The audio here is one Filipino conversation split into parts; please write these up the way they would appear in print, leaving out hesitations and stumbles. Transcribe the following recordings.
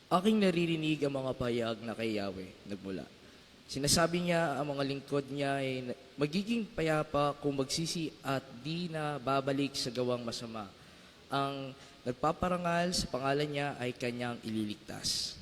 Aking naririnig ang mga pahayag na kay Yahweh nagmula. Sinasabi niya ang mga lingkod niya ay magiging payapa kung magsisi at di na babalik sa gawang masama. Ang nagpaparangal sa pangalan niya ay kanyang ililigtas.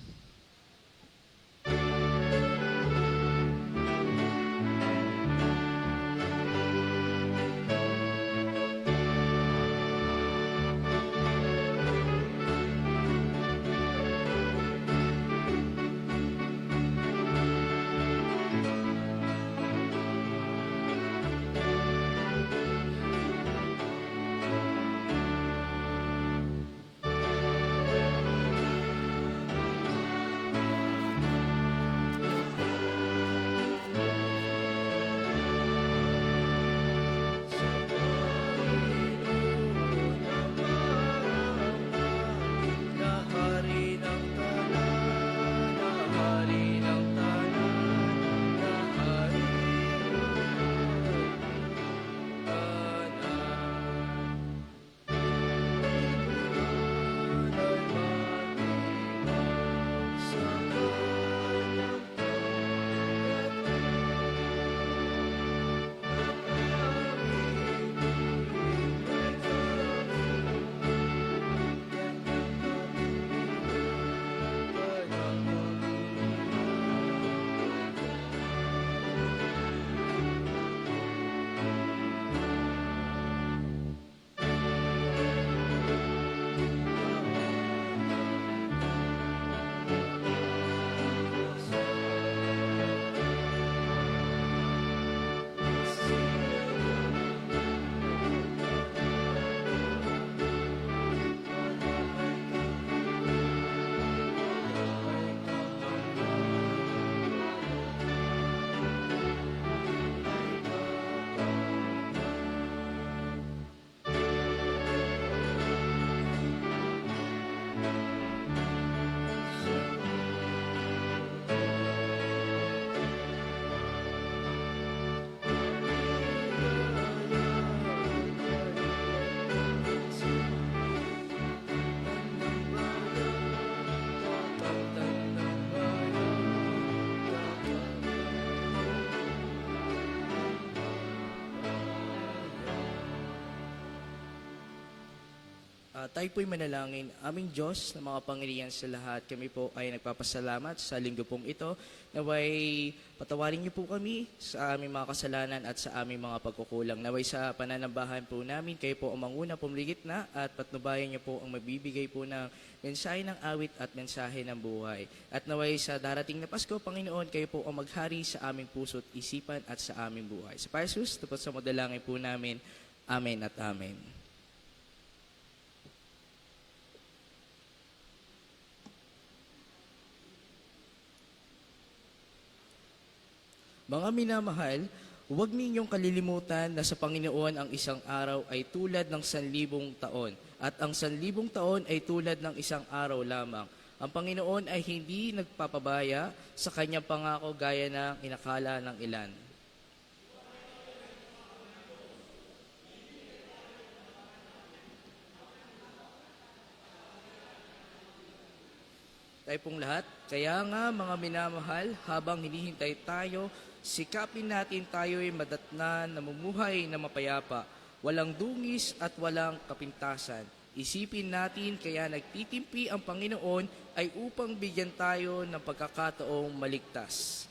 Tayo po'y manalangin. Aming Diyos na mga Panginoon sa lahat, kami po ay nagpapasalamat sa linggo pong ito. Naway patawarin niyo po kami sa aming mga kasalanan at sa aming mga pagkukulang. Naway sa pananambahan po namin, kayo po ang manguna pumligit na at patnubayan niyo po ang magbibigay po ng mensahe ng awit at mensahe ng buhay. At naway sa darating na Pasko, Panginoon, kayo po ang maghari sa aming puso't isipan at sa aming buhay. Sa Paisus, tupad sa madalangin po namin. Amen at Amen. Mga minamahal, huwag ninyong kalilimutan na sa Panginoon ang isang araw ay tulad ng 1,000 taon at ang 1,000 taon ay tulad ng isang araw lamang. Ang Panginoon ay hindi nagpapabaya sa kanyang pangako gaya ng inakala ng ilan. Tayo pong lahat, kaya nga mga minamahal, habang hinihintay tayo, sikapin natin tayo'y madatnan, namumuhay na mapayapa, walang dungis at walang kapintasan. Isipin natin kaya nagtitimpi ang Panginoon ay upang bigyan tayo ng pagkakataong maligtas.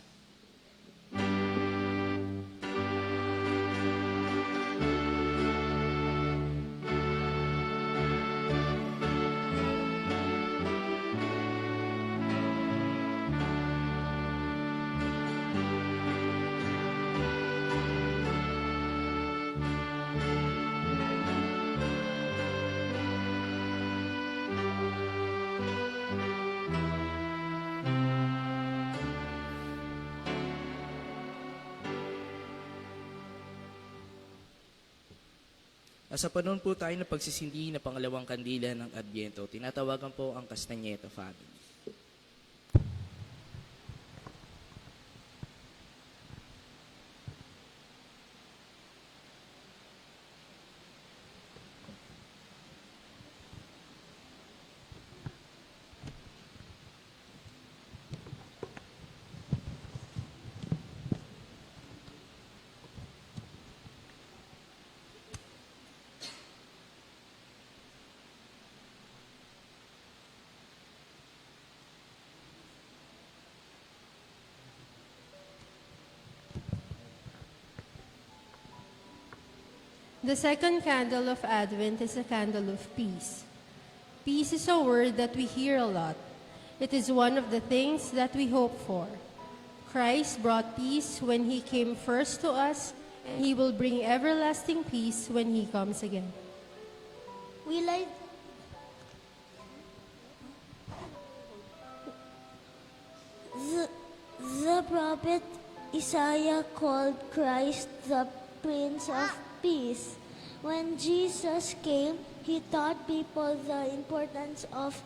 Sa panahon po tayo na pagsisindi na pangalawang kandila ng Adbyento, tinatawagan po ang Castañeda family. The second candle of Advent is a candle of peace. Peace is a word that we hear a lot. It is one of the things that we hope for. Christ brought peace when he came first to us, and he will bring everlasting peace when he comes again. We light the prophet Isaiah called Christ the Prince of Peace. When Jesus came, he taught people the importance of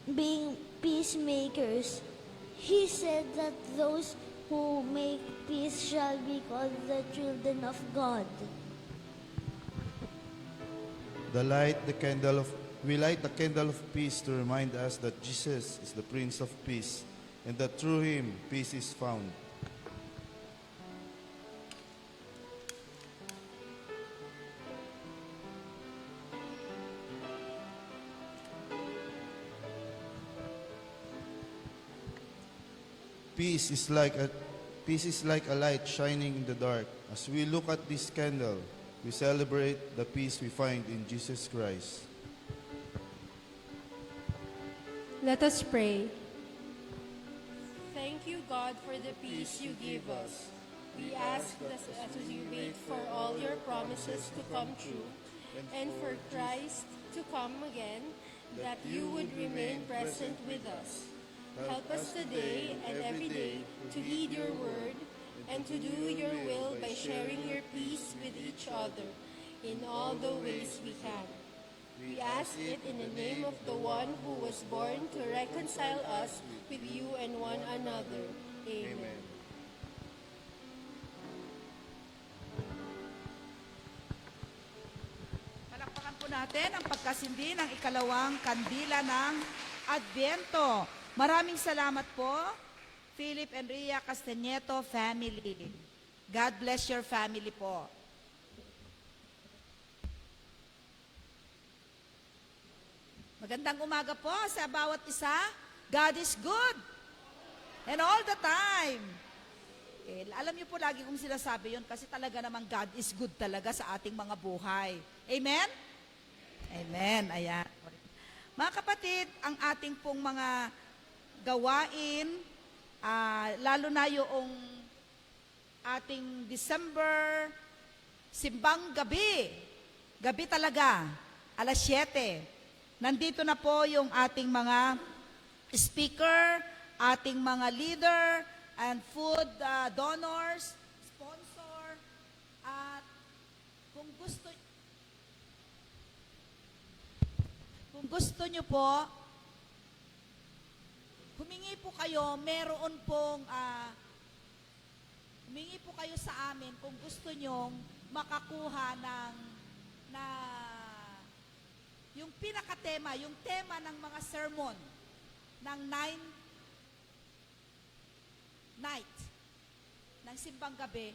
being peacemakers. He said that those who make peace shall be called the children of God. We light the candle of peace to remind us that Jesus is the Prince of Peace, and that through him peace is found. Peace is like a light shining in the dark. As we look at this candle, we celebrate the peace we find in Jesus Christ. Let us pray. Thank you, God, for the peace you give us. We ask that as we wait for all your promises to come true, and for Christ to come again, that you would remain present with us. Help us today and every day to heed your word and to do your will by sharing your peace with each other in all the ways we can. We ask it in the name of the one who was born to reconcile us with you and one another. Amen. Palakpakan po natin ang pagkasindi ng ikalawang kandila ng Advento. Maraming salamat po, Philip and Rhea Castañeto family. God bless your family po. Magandang umaga po sa bawat isa. God is good. And all the time. Alam niyo po lagi kong sinasabi yun kasi talaga namang God is good talaga sa ating mga buhay. Amen? Amen. Ayan. Mga kapatid, ang ating pong mga gawain, lalo na yung ating December simbang gabi. Gabi talaga, alas 7. Nandito na po yung ating mga speaker, ating mga leader, and food donors, sponsor, at kung gusto nyo po, humingi po kayo, humingi po kayo sa amin kung gusto nyong makakuha yung pinakatema, yung tema ng mga sermon ng 9 night ng simbang gabi.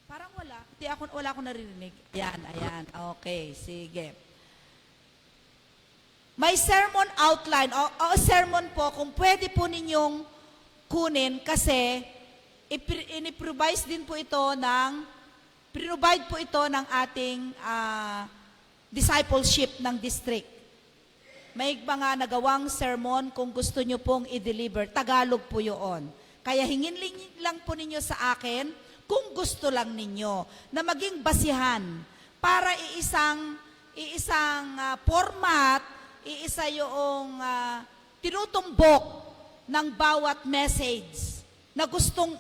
Parang wala. Wala akong naririnig. Ayan. Okay, sige. May sermon outline, o sermon po, kung pwede po ninyong kunin kasi pinrovide po ito ng ating discipleship ng district. May mga nagawang sermon kung gusto nyo pong i-deliver. Tagalog po yun. Kaya hingin lang po ninyo sa akin kung gusto lang ninyo na maging basihan para iisang format, iisa yung tinutumbok ng bawat message na gustong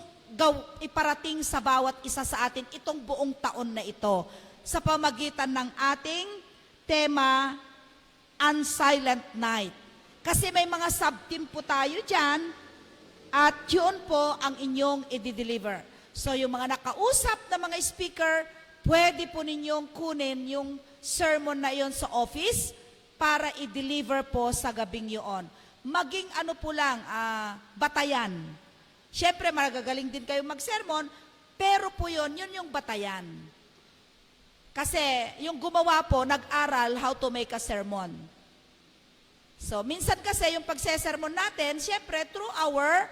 iparating sa bawat isa sa atin itong buong taon na ito sa pamagitan ng ating tema, Unsilent Night. Kasi may mga sub-team po tayo dyan at yun po ang inyong i-deliver. So yung mga nakausap na mga speaker, pwede po ninyong kunin yung sermon na yon sa office para i-deliver po sa gabing yun. Maging batayan. Siyempre, magagaling din kayo mag-sermon, pero po yun yung batayan. Kasi yung gumawa po, nag-aral how to make a sermon. So, minsan kasi yung pagsesermon natin, siyempre, through our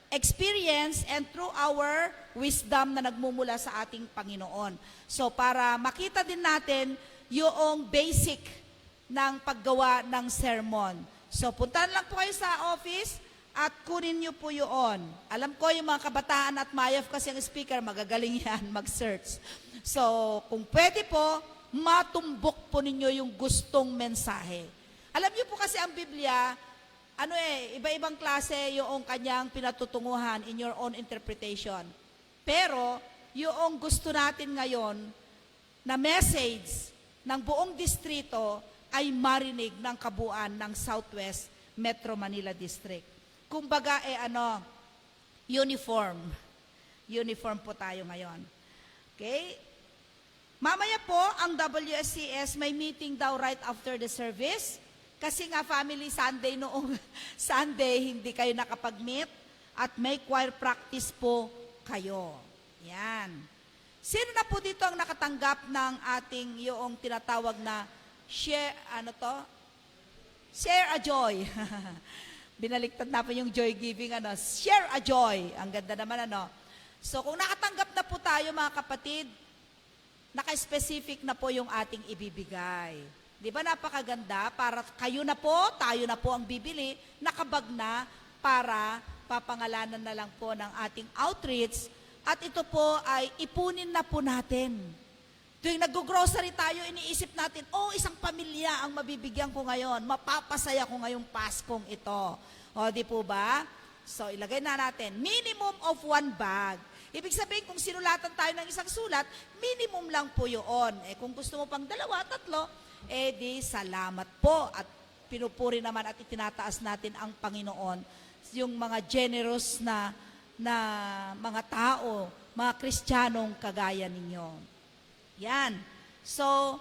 experience and through our wisdom na nagmumula sa ating Panginoon. So para makita din natin yung basic ng paggawa ng sermon. So puntahan lang po kayo sa office at kunin niyo po yun. Alam ko yung mga kabataan at mayaf kasi ang speaker, magagaling yan mag-search. So kung pwede po, matumbok po ninyo yung gustong mensahe. Alam niyo po kasi ang Biblia, iba-ibang klase yung kanyang pinatutunguhan in your own interpretation. Pero, yung gusto natin ngayon na message ng buong distrito ay marinig ng kabuuan ng Southwest Metro Manila District. Kumbaga, uniform. Uniform po tayo ngayon. Okay? Mamaya po, ang WSCS may meeting daw right after the service. Kasi nga family Sunday noong Sunday, hindi kayo nakapag-meet at may choir practice po kayo. Yan. Sino na po dito ang nakatanggap ng ating yung tinatawag na share a joy. Binaliktad na po yung joy giving, share a joy. Ang ganda naman, So, kung nakatanggap na po tayo, mga kapatid, naka-specific na po yung ating ibibigay. Di ba napakaganda? Para kayo na po, tayo na po ang bibili, nakabag na para papangalanan na lang po ng ating outreach. At ito po ay ipunin na po natin. Tuwing nag-grocery tayo, iniisip natin, isang pamilya ang mabibigyan ko ngayon. Mapapasaya ko ngayong Paskong ito. O, di po ba? So, ilagay na natin, minimum of 1 bag. Ibig sabihin, kung sinulatan tayo ng isang sulat, minimum lang po yun. Kung gusto mo pang 2, 3, di salamat po. At pinupuri naman at itinataas natin ang Panginoon. Yung mga generous na mga tao, mga Kristiyanong kagaya ninyo. Yan. So,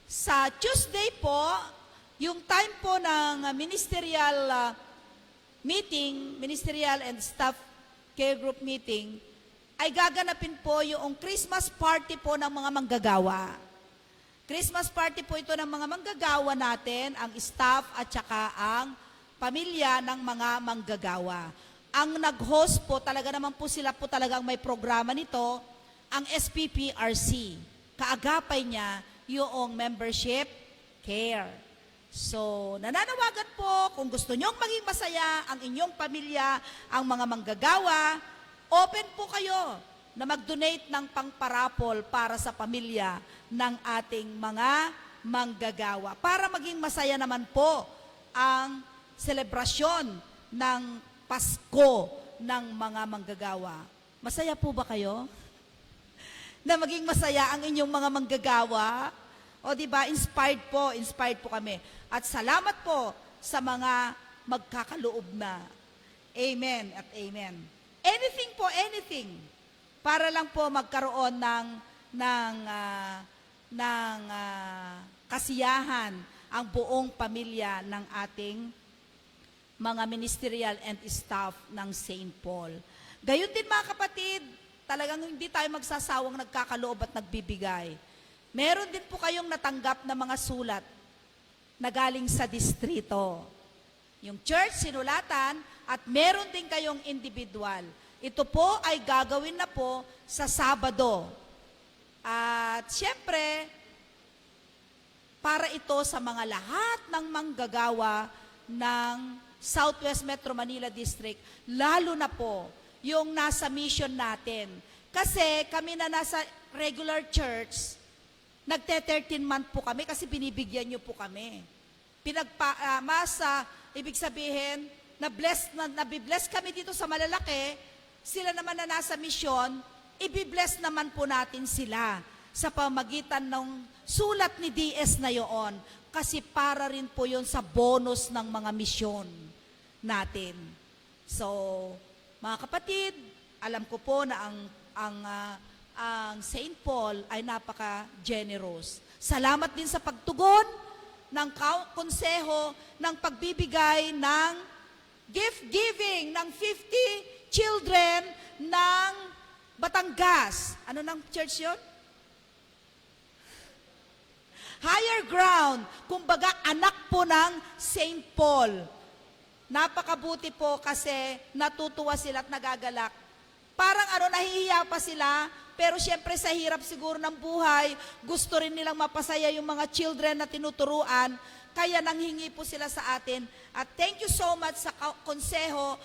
sa Tuesday po, yung time po ng ministerial meeting, ministerial and staff care group meeting, ay gaganapin po yung Christmas party po ng mga manggagawa. Christmas party po ito ng mga manggagawa natin, ang staff at saka ang pamilya ng mga manggagawa. Ang nag-host po, talaga naman po sila po talagang may programa nito, ang SPPRC. Kaagapay niya yung membership care. So, nananawagan po, kung gusto nyong maging masaya ang inyong pamilya, ang mga manggagawa, open po kayo na mag-donate ng pangparapol para sa pamilya ng ating mga manggagawa. Para maging masaya naman po ang selebrasyon ng Pasko ng mga manggagawa. Masaya po ba kayo? Na maging masaya ang inyong mga manggagawa? O di ba, inspired po kami. At salamat po sa mga magkakaloob na. Amen at amen. Anything po, anything. Para lang po magkaroon ng kasiyahan ang buong pamilya ng ating mga ministerial and staff ng St. Paul. Gayon din mga kapatid, talagang hindi tayo magsasawang nagkakaloob at nagbibigay. Meron din po kayong natanggap na mga sulat na galing sa distrito. Yung church, sinulatan, at meron din kayong individual. Ito po ay gagawin na po sa Sabado. At siyempre, para ito sa mga lahat ng manggagawa ng Southwest Metro Manila District, lalo na po yung nasa mission natin. Kasi kami na nasa regular church, nagte-13-month po kami kasi binibigyan nyo po kami. Ibig sabihin, nabibless kami dito sa malalaki, sila naman na nasa mission, ibibless naman po natin sila sa pamagitan ng sulat ni DS na yoon. Kasi para rin po yon sa bonus ng mga misyon natin. So, mga kapatid, alam ko po na ang St. Paul ay napaka-generous. Salamat din sa pagtugon ng konseho ng pagbibigay ng gift giving ng 50 children ng Batangas. Ano ng church yun? Higher Ground. Kumbaga, anak po ng St. Paul. Napakabuti po kasi natutuwa sila at nagagalak parang nahihiya pa sila, pero syempre sa hirap siguro ng buhay, gusto rin nilang mapasaya yung mga children na tinuturuan, kaya nanghingi po sila sa atin. At thank you so much sa konseho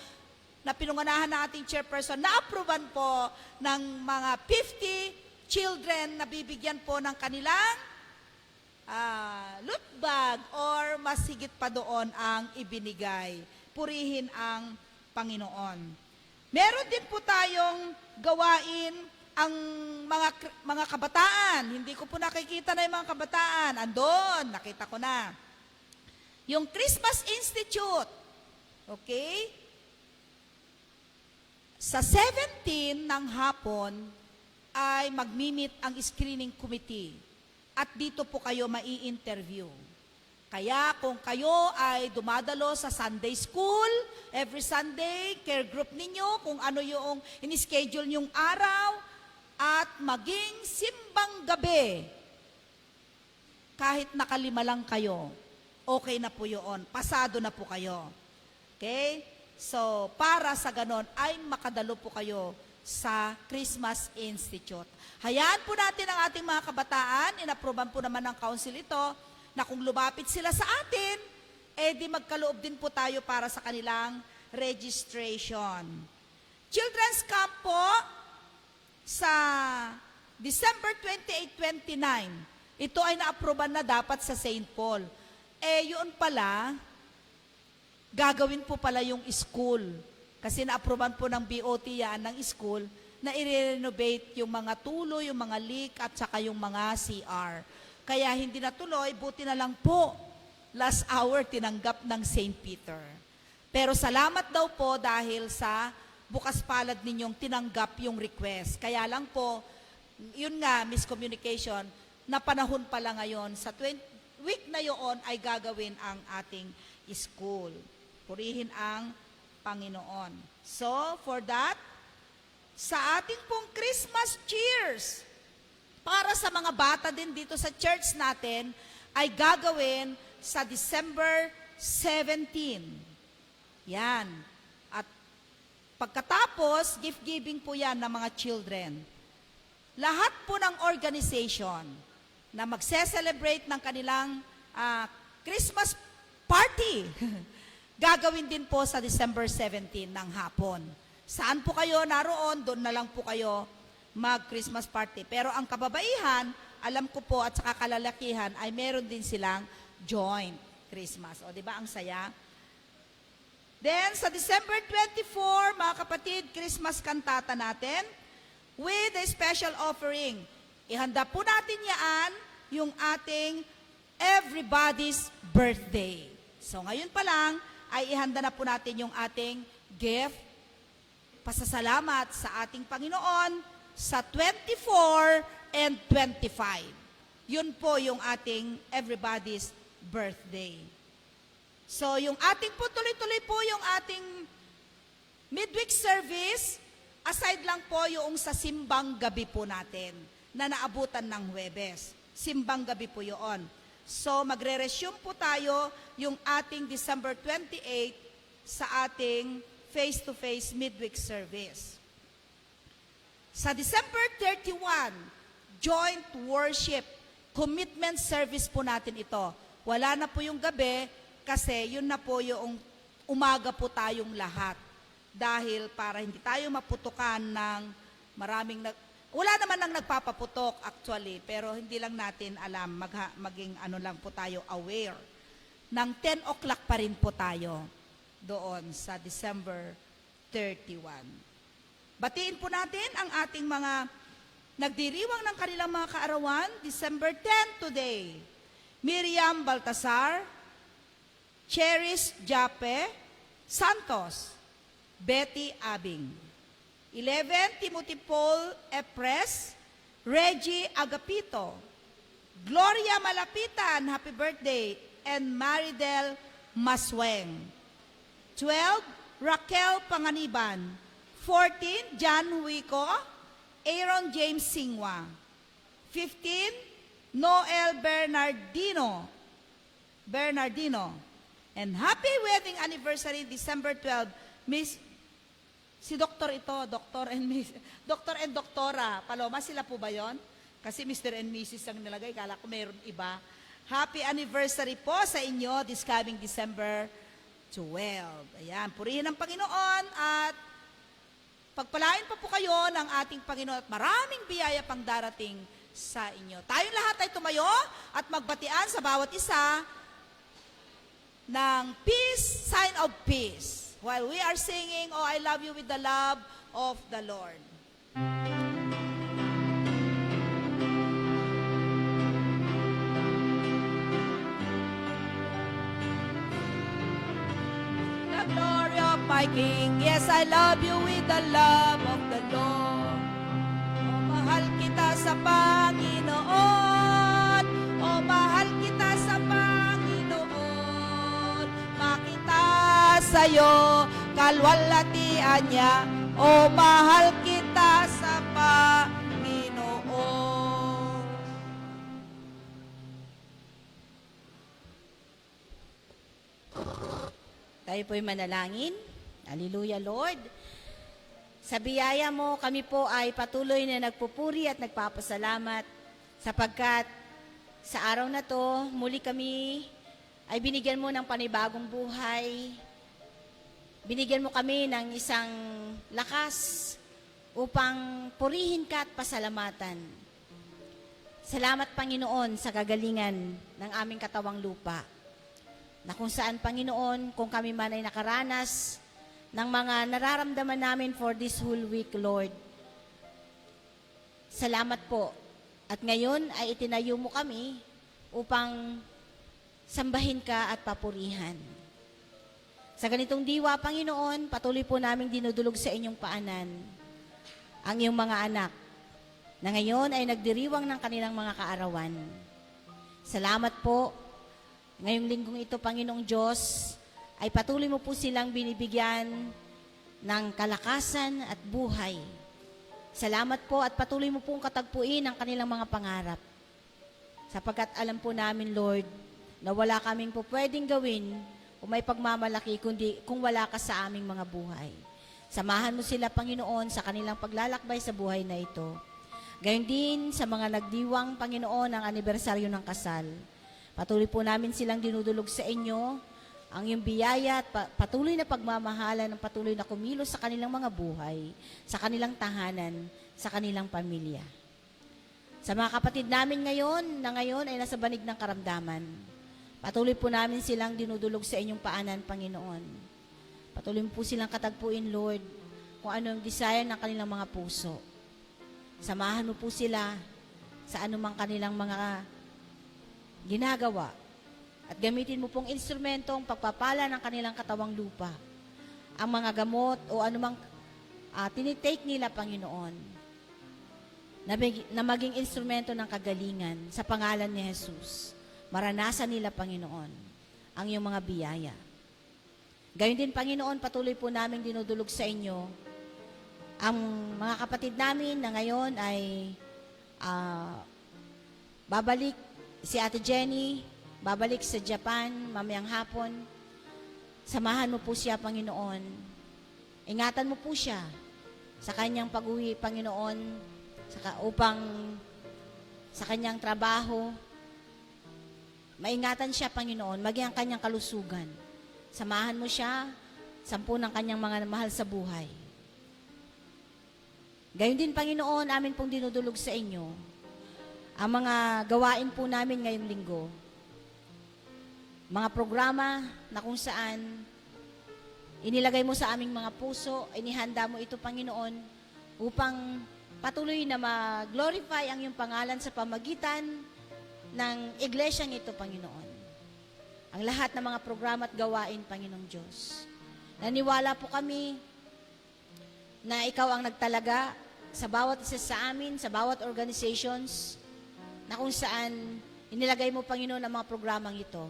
na pinunganahan ng ating chairperson, na-approvean po ng mga 50 children na bibigyan po ng kanilang loot bag or mas higit pa doon ang ibinigay. Purihin ang Panginoon. Meron din po tayong gawain ang mga kabataan. Hindi ko po nakikita na yung mga kabataan. Andon, nakita ko na. Yung Christmas Institute. Okay? Sa 17 ng hapon ay magmi-meet ang screening committee. At dito po kayo mai-interview. Kaya kung kayo ay dumadalo sa Sunday school, every Sunday, care group ninyo, kung ano yung in-schedule yung araw, at maging simbang gabi, kahit nakalima lang kayo, okay na po yun. Pasado na po kayo. Okay? So, para sa ganon, ay makadalo po kayo sa Christmas Institute. Hayaan po natin ang ating mga kabataan, inapprovean po naman ng council ito, na kung lumapit sila sa atin, di magkaloob din po tayo para sa kanilang registration. Children's Camp po, sa December 28, 29, ito ay na-approvean na dapat sa St. Paul. Yun pala, gagawin po pala yung school. Kasi na-approvean po ng BOT yan ng school na i-renovate yung mga tulo, yung mga leak at saka yung mga CR. Kaya hindi natuloy, buti na lang po, last hour tinanggap ng St. Peter. Pero salamat daw po dahil sa bukas palad ninyong tinanggap yung request. Kaya lang po, yun nga, miscommunication, na panahon pala ngayon, sa week na yun ay gagawin ang ating school. Purihin ang Panginoon. So, for that, sa ating pong Christmas cheers, para sa mga bata din dito sa church natin, ay gagawin sa December 17. Yan. At pagkatapos, gift-giving po yan ng mga children. Lahat po ng organization na magse-celebrate ng kanilang Christmas party, gagawin din po sa December 17 ng hapon. Saan po kayo naroon, doon na lang po kayo mag-Christmas party. Pero ang kababaihan, alam ko po, at saka kalalakihan, ay meron din silang joint Christmas. O, di ba ang saya? Then, sa December 24, mga kapatid, Christmas kantata natin with a special offering. Ihanda po natin yan, yung ating everybody's birthday. So, ngayon pa lang, ay ihanda na po natin yung ating gift, pasasalamat sa ating Panginoon, sa 24 and 25. Yun po yung ating everybody's birthday. So, yung ating po, tuloy-tuloy po yung ating midweek service, aside lang po yung sa simbang gabi po natin, na naabutan ng Huwebes. Simbang gabi po yun. So, magre-resume po tayo yung ating December 28 sa ating face-to-face midweek service. Sa December 31, joint worship, commitment service po natin ito. Wala na po yung gabi kasi yun na po yung umaga po tayong lahat. Dahil para hindi tayo maputukan ng maraming, wala naman nang nagpapaputok actually, pero hindi lang natin alam, maging ano lang po tayo aware. Nang 10 o'clock pa rin po tayo doon sa December 31. Batiin po natin ang ating mga nagdiriwang ng kanilang mga kaarawan, December 10 today. Miriam Baltasar, Cheris Jape Santos, Betty Abing. 11, Timothy Paul Epres, Reggie Agapito, Gloria Malapitan, happy birthday, and Maridel Masweng. 12, Raquel Panganiban. 14, John Huico, Aaron James Singwa. 15, Noel Bernardino. And happy wedding anniversary, December 12, Miss Si Doktor ito, Doktor and Doktora Paloma, sila po ba yon? Kasi Mr. and Mrs. ang nilagay, kala ko mayroon iba. Happy anniversary po sa inyo this coming December 12. Ayan, purihin ang Panginoon at pagpalain pa po kayo ng ating Panginoon at maraming biyaya pang darating sa inyo. Tayong lahat ay tumayo at magbatian sa bawat isa ng peace, sign of peace. While we are singing, Oh, I love you with the love of the Lord. The glory of my King, yes, I love you with the love of the Lord. Oh, mahal kita sa Panginoon. Oh, mahal kita sa Panginoon. Makita sa'yo, kalwalhatian niya. Oh, mahal kita sa Panginoon. Tayo po'y manalangin. Hallelujah, Lord. Sa biyaya mo, kami po ay patuloy na nagpupuri at nagpapasalamat sapagkat sa araw na to, muli kami ay binigyan mo ng panibagong buhay. Binigyan mo kami ng isang lakas upang purihin ka at pasalamatan. Salamat, Panginoon, sa kagalingan ng aming katawang lupa. Na kung saan, Panginoon, kung kami man ay nakaranas ng mga nararamdaman namin for this whole week, Lord. Salamat po. At ngayon ay itinayo mo kami upang sambahin ka at papurihan. Sa ganitong diwa, Panginoon, patuloy po naming dinudulog sa inyong paanan ang iyong mga anak na ngayon ay nagdiriwang ng kanilang mga kaarawan. Salamat po. Ngayong linggong ito, Panginoong Diyos, ay patuloy mo po silang binibigyan ng kalakasan at buhay. Salamat po at patuloy mo pong katagpuin ang kanilang mga pangarap. Sapagkat alam po namin, Lord, na wala kaming po pwedeng gawin o may pagmamalaki kundi kung wala ka sa aming mga buhay. Samahan mo sila, Panginoon, sa kanilang paglalakbay sa buhay na ito. Gayon din sa mga nagdiwang, Panginoon, ang anibersaryo ng kasal. Patuloy po namin silang dinudulog sa inyo, ang iyong biyaya at patuloy na pagmamahalan ng patuloy na kumilos sa kanilang mga buhay, sa kanilang tahanan, sa kanilang pamilya. Sa mga kapatid namin ngayon, na ngayon ay nasa banig ng karamdaman, patuloy po namin silang dinudulog sa inyong paanan, Panginoon. Patuloy po silang katagpuin, Lord, kung ano ang desire ng kanilang mga puso. Samahan mo po sila sa anumang kanilang mga ginagawa at gamitin mo pong instrumentong pagpapala ng kanilang katawang lupa. Ang mga gamot o anumang tinitake nila, Panginoon, na maging instrumento ng kagalingan sa pangalan ni Jesus. Maranasan nila, Panginoon, ang iyong mga biyaya. Gayon din, Panginoon, patuloy po namin dinudulog sa inyo ang mga kapatid namin na ngayon ay babalik. Si Ate Jenny, babalik sa Japan, mamayang hapon. Samahan mo po siya, Panginoon. Ingatan mo po siya sa kanyang pag-uwi, Panginoon, upang sa kanyang trabaho. Maingatan siya, Panginoon, maging ang kanyang kalusugan. Samahan mo siya, 10 ng kanyang mga mahal sa buhay. Gayon din, Panginoon, amin pong dinudulog sa inyo ang mga gawain po namin ngayong linggo. Mga programa na kung saan inilagay mo sa aming mga puso, inihanda mo ito, Panginoon, upang patuloy na ma-glorify ang iyong pangalan sa pamagitan ng iglesyang ito, Panginoon. Ang lahat ng mga programa at gawain, Panginoong Diyos. Naniwala po kami na ikaw ang nagtalaga sa bawat isa sa amin, sa bawat organizations, na kung saan inilagay mo, Panginoon, ang mga programang ito.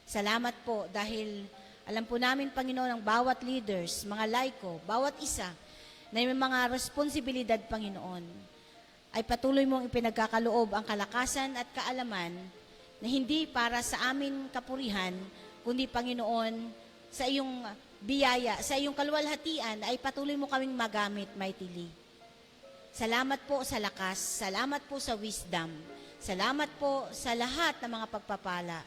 Salamat po dahil alam po namin, Panginoon, ang bawat leaders, mga laiko, bawat isa na may mga responsibilidad, Panginoon, ay patuloy mong ipinagkakaloob ang kalakasan at kaalaman na hindi para sa amin kapurihan, kundi, Panginoon, sa iyong biyaya, sa iyong kaluwalhatian ay patuloy mo kaming magamit mightily. Salamat po sa lakas, salamat po sa wisdom, salamat po sa lahat ng mga pagpapala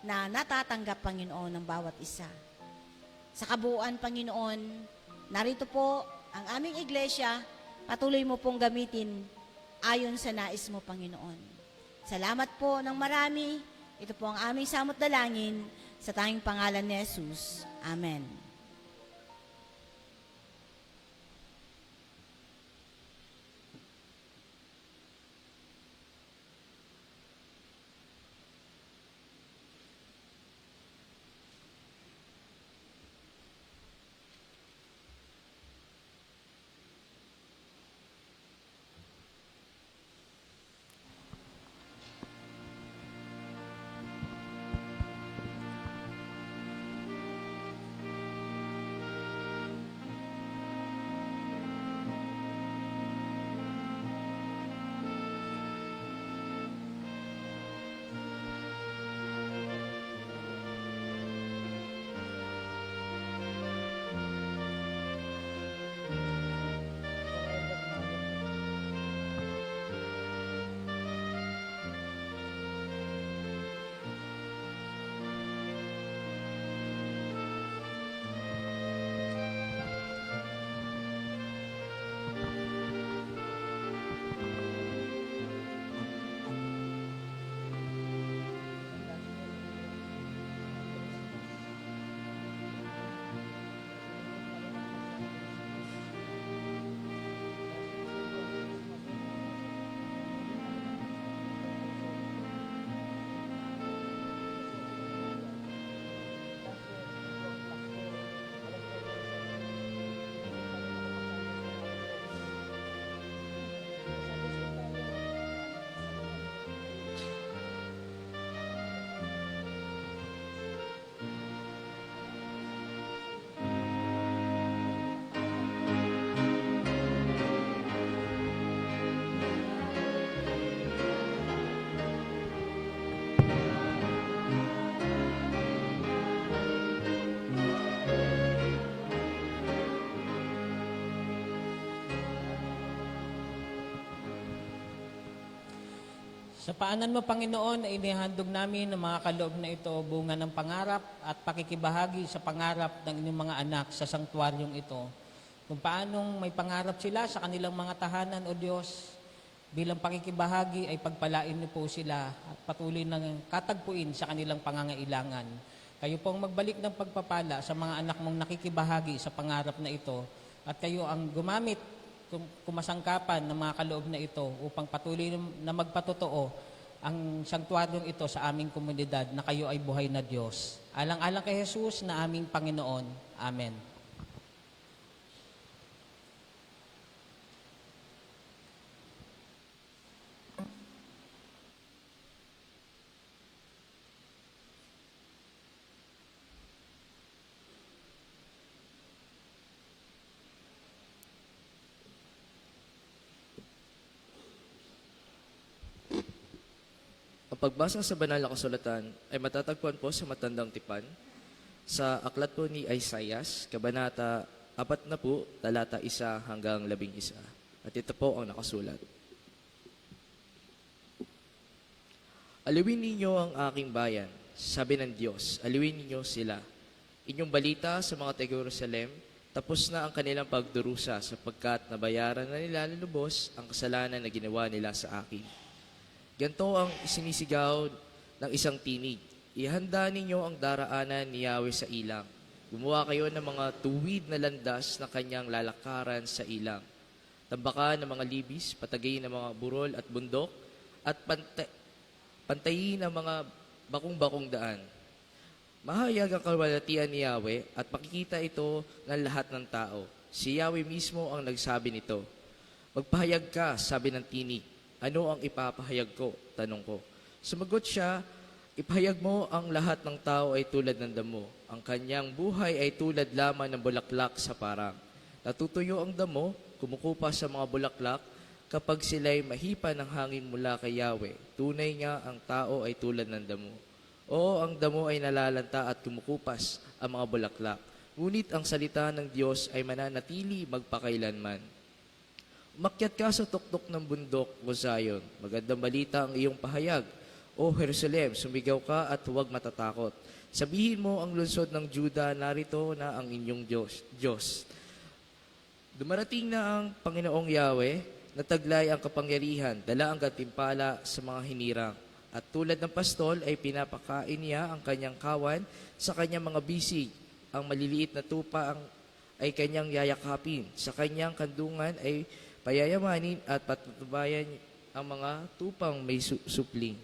na natatanggap, Panginoon, ng bawat isa. Sa kabuuan, Panginoon, narito po ang aming iglesia, patuloy mo pong gamitin ayon sa nais mo, Panginoon. Salamat po ng marami. Ito po ang aming samot dalangin sa tanging pangalan ni Jesus. Amen. Sa paanan mo, Panginoon, ay inihandog namin ang mga kaloob na ito, bunga ng pangarap at pakikibahagi sa pangarap ng inyong mga anak sa sanktuaryong ito. Kung paanong may pangarap sila sa kanilang mga tahanan, O Diyos, bilang pakikibahagi ay pagpalain niyo po sila at patuloy ng katagpuin sa kanilang pangangailangan. Kayo pong magbalik ng pagpapala sa mga anak mong nakikibahagi sa pangarap na ito at kayo ang gumamit kumasangkapan ng mga kaloob na ito upang patuloy na magpatotoo ang sanktuaryong ito sa aming komunidad na kayo ay buhay na Diyos. Alang-alang kay Jesus na aming Panginoon. Amen. Ang pagbasa sa banal na kasulatan ay matatagpuan po sa Matandang Tipan, sa aklat po ni Isaias, Kabanata 4 na po, talata 1 hanggang 11. At ito po ang nakasulat. Aliwin ninyo ang aking bayan, sabi ng Diyos, aliwin ninyo sila. Inyong balita sa mga taga-Jerusalem, tapos na ang kanilang pagdurusa sapagkat nabayaran na nila lubos ang kasalanan na ginawa nila sa akin. Ganito ang isinisigaw ng isang tinig. Ihanda ninyo ang daraanan ni Yahweh sa ilang. Gumawa kayo ng mga tuwid na landas na kanyang lalakaran sa ilang. Tambakan ng mga libis, patagiin ng mga burol at bundok, at pantayin ng mga bakong-bakong daan. Mahayag ang kaluwalhatian ni Yahweh at makikita ito ng lahat ng tao. Si Yahweh mismo ang nagsabi nito. Magpahayag ka, sabi ng tinig. Ano ang ipapahayag ko? Tanong ko. Sumagot siya, ipahayag mo ang lahat ng tao ay tulad ng damo. Ang kanyang buhay ay tulad lamang ng bulaklak sa parang. Natutuyo ang damo, kumukupa sa mga bulaklak, kapag sila'y mahipa ng hangin mula kay Yahweh. Tunay nga ang tao ay tulad ng damo. Oo, ang damo ay nalalanta at kumukupas ang mga bulaklak. ngunit ang salita ng Diyos ay mananatili magpakailanman. Umakyat ka sa tuktok ng bundok, O Zion. Magandang balita ang iyong pahayag. O Jerusalem, sumigaw ka at huwag matatakot. Sabihin mo ang lungsod ng Juda, narito na ang inyong Diyos. Dumarating na ang Panginoong Yahweh, nataglay ang kapangyarihan, dala ang gantimpala sa mga hinirang. At tulad ng pastol ay pinapakain niya ang kanyang kawan sa kanyang mga bisig. Ang maliliit na tupa ay kanyang yayakapin. Sa kanyang kandungan ay payayamanin at patutubayan ang mga tupang may supling.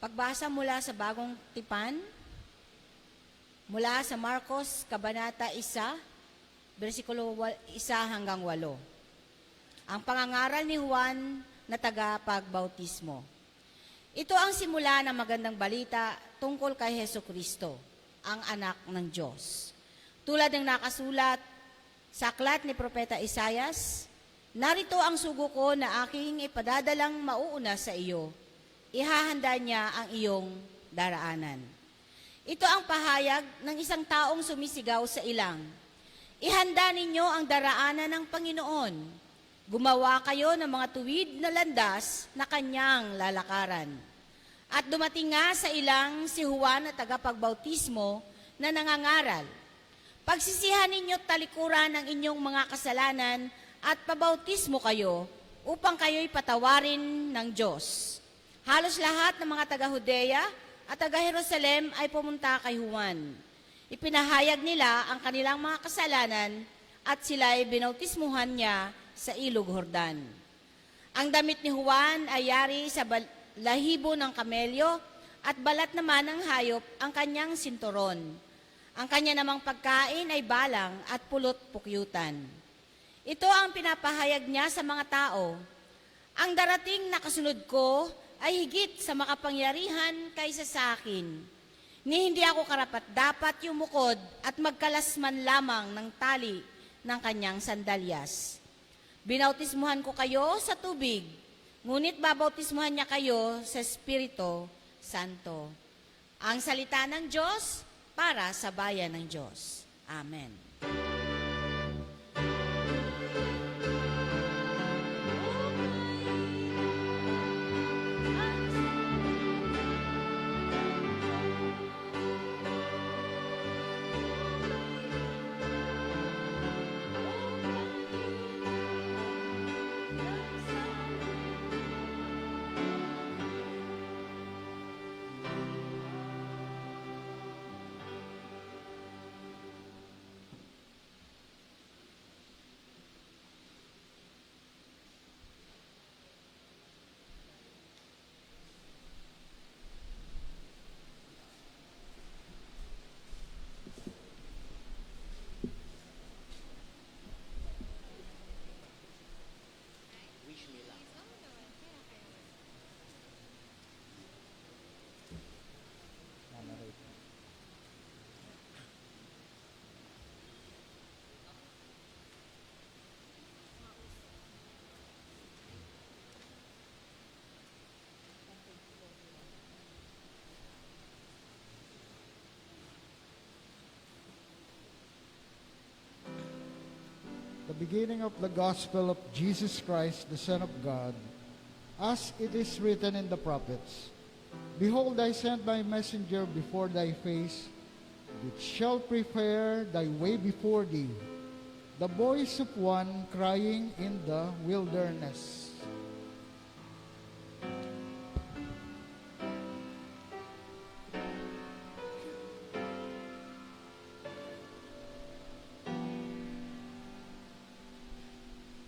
Pagbasa mula sa Bagong Tipan, mula sa Marcos, Kabanata 1, versikulo 1 hanggang 8. Ang pangangaral ni Juan na tagapagbautismo. Ito ang simula ng magandang balita tungkol kay Hesus Kristo, ang anak ng Diyos. Tulad ng nakasulat sa aklat ni Propeta Isaias, narito ang sugo ko na aking ipadadalang mauuna sa iyo. Ihahanda niya ang iyong daraanan. Ito ang pahayag ng isang taong sumisigaw sa ilang. Ihanda ninyo ang daraanan ng Panginoon. Gumawa kayo ng mga tuwid na landas na kanyang lalakaran. At dumating nga sa ilang si Juan na tagapagbautismo na nangangaral. Pagsisihan ninyo talikuran ng inyong mga kasalanan at pabautismo kayo upang kayo'y patawarin ng Diyos. Halos lahat ng mga taga-Hudeya at taga-Jerusalem ay pumunta kay Juan. Ipinahayag nila ang kanilang mga kasalanan at sila ay binautismuhan niya sa Ilog Jordan. Ang damit ni Juan ay yari sa lahibo ng kamelyo at balat naman ng hayop ang kanyang sinturon. Ang kanya namang pagkain ay balang at pulot-pukyutan. Ito ang pinapahayag niya sa mga tao. Ang darating na kasunod ko ay higit sa makapangyarihan kaysa sa akin. Ni hindi ako karapat-dapat yumukod at magkalas man lamang ng tali ng kanyang sandalyas. Binautismuhan ko kayo sa tubig, ngunit babautismuhan niya kayo sa Espiritu Santo. Ang salita ng Diyos para sa bayan ng Diyos. Amen. The beginning of the gospel of Jesus Christ, the Son of God, as it is written in the prophets, Behold, I send my messenger before thy face, which shall prepare thy way before thee, the voice of one crying in the wilderness.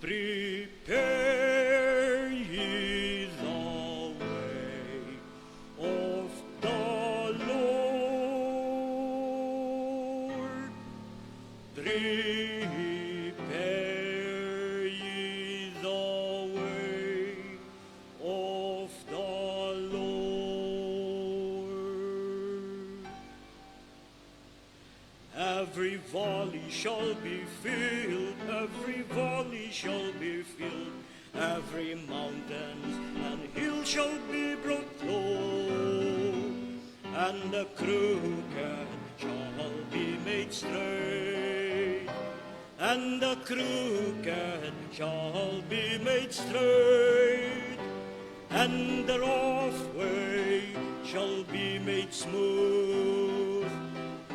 Prepare ye the way of the Lord. Prepare ye the way of the Lord. Every valley shall be filled, every valley shall be filled, every mountain and hills shall be brought low, and the crooked shall be made straight, and the crooked shall be made straight, and the rough way shall be made smooth,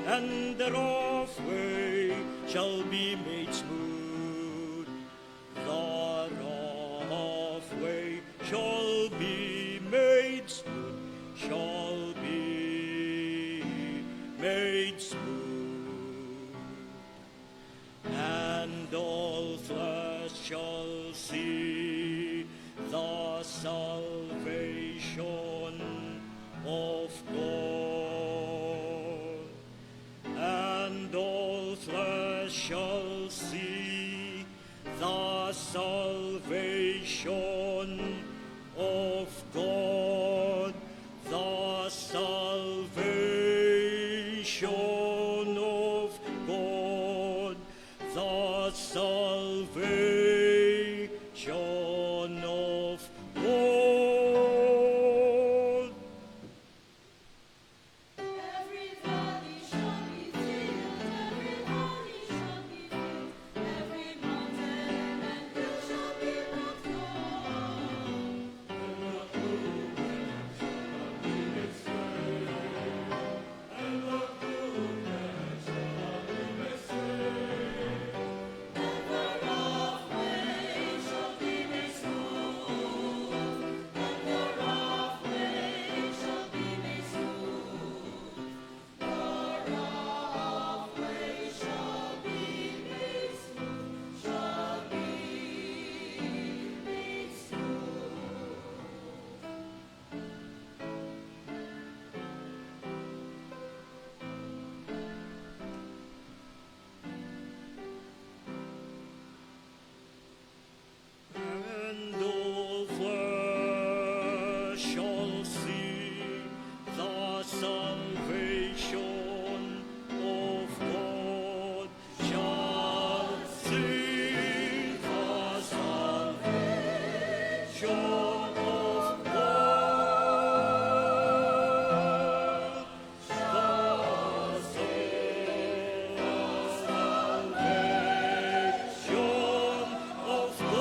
and the rough way shall be made smooth. The rough way shall be made smooth, shall be made smooth, and all flesh shall see the salvation of God, and all flesh shall see the salvation of God, the salvation of God, the salvation of God. Every valley shall be filled, every valley shall be filled, every mountain and hill shall be brought low. And the rough way shall be made smooth, and the rough way shall be made smooth. The rough way shall be made smooth, shall be made smooth. And all flesh shall see the salvation of God, shall see the salvation of God, shall see the salvation of God.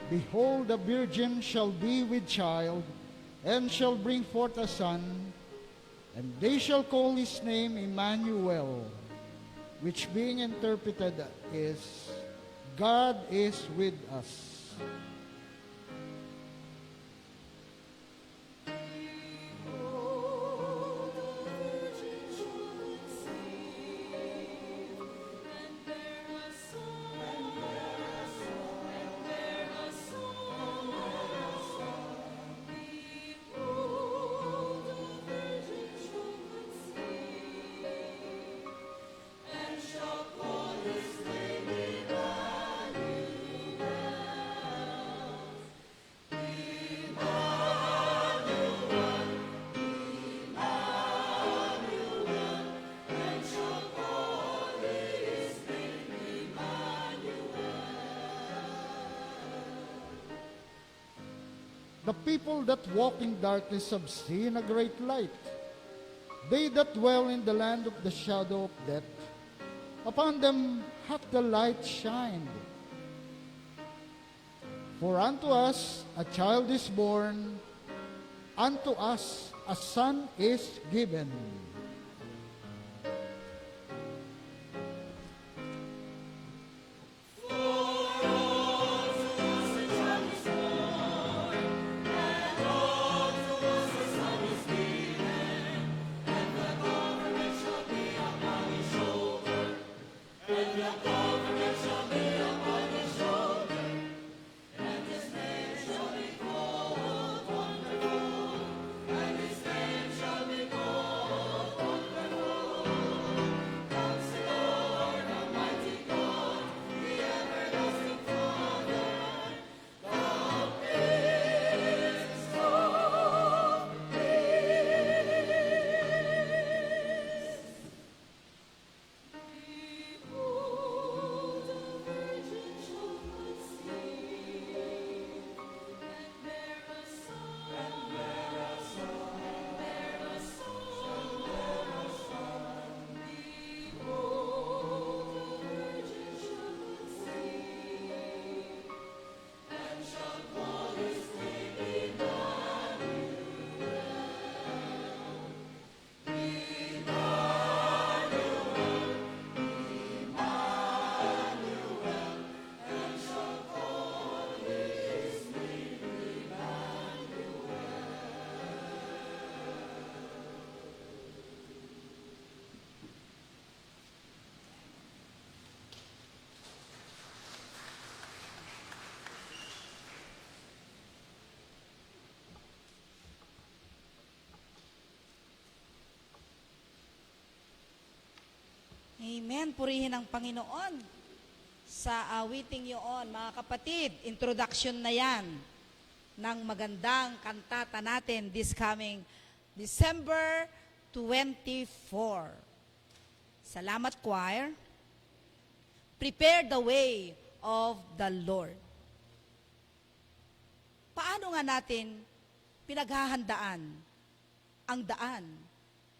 Behold, the virgin shall be with child, and shall bring forth a son, and they shall call his name Emmanuel, which being interpreted is, God is with us. Behold, the virgin shall conceive, and bear a son, and bear a son, and bear a son, Behold, the virgin shall conceive, and shall call his name and shall call his name The people that walk in darkness have seen a great light. They that dwell in the land of the shadow of death, upon them hath the light shined. For unto us a child is born, unto us a son is given. and his name shall be called Amen. Purihin ang Panginoon. Sa awiting yun, mga kapatid, introduction na yan ng magandang kantata natin this coming December 24. Salamat, choir. Prepare the way of the Lord. Paano nga natin pinaghahandaan ang daan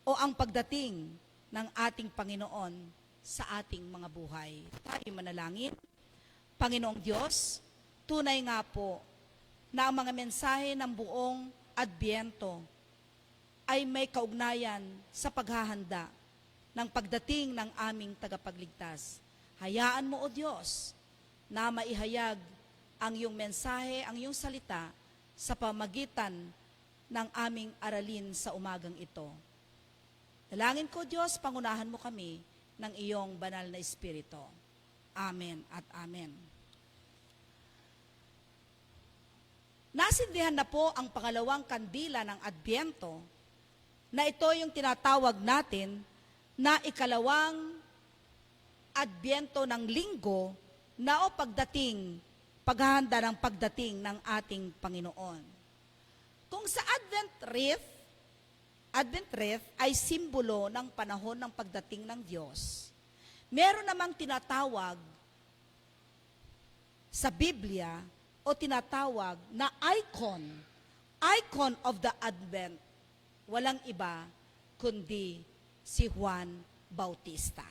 o ang pagdating ng ating Panginoon sa ating mga buhay? Tayo manalangin. Panginoong Diyos, tunay nga po na ang mga mensahe ng buong Adbyento ay may kaugnayan sa paghahanda ng pagdating ng aming tagapagligtas. Hayaan mo, O Diyos, na maihayag ang iyong mensahe, ang iyong salita sa pamagitan ng aming aralin sa umagang ito. Dalangin ko, Diyos, pangunahan mo kami ng iyong banal na Espiritu. Amen at amen. Nasindihan na po ang pangalawang kandila ng Adbyento na ito yung tinatawag natin na ikalawang Adbyento ng linggo na o paghahanda ng pagdating ng ating Panginoon. Kung sa Advent wreath ay simbolo ng panahon ng pagdating ng Diyos, meron namang tinatawag sa Biblia o tinatawag na icon of the Advent, walang iba kundi si Juan Bautista.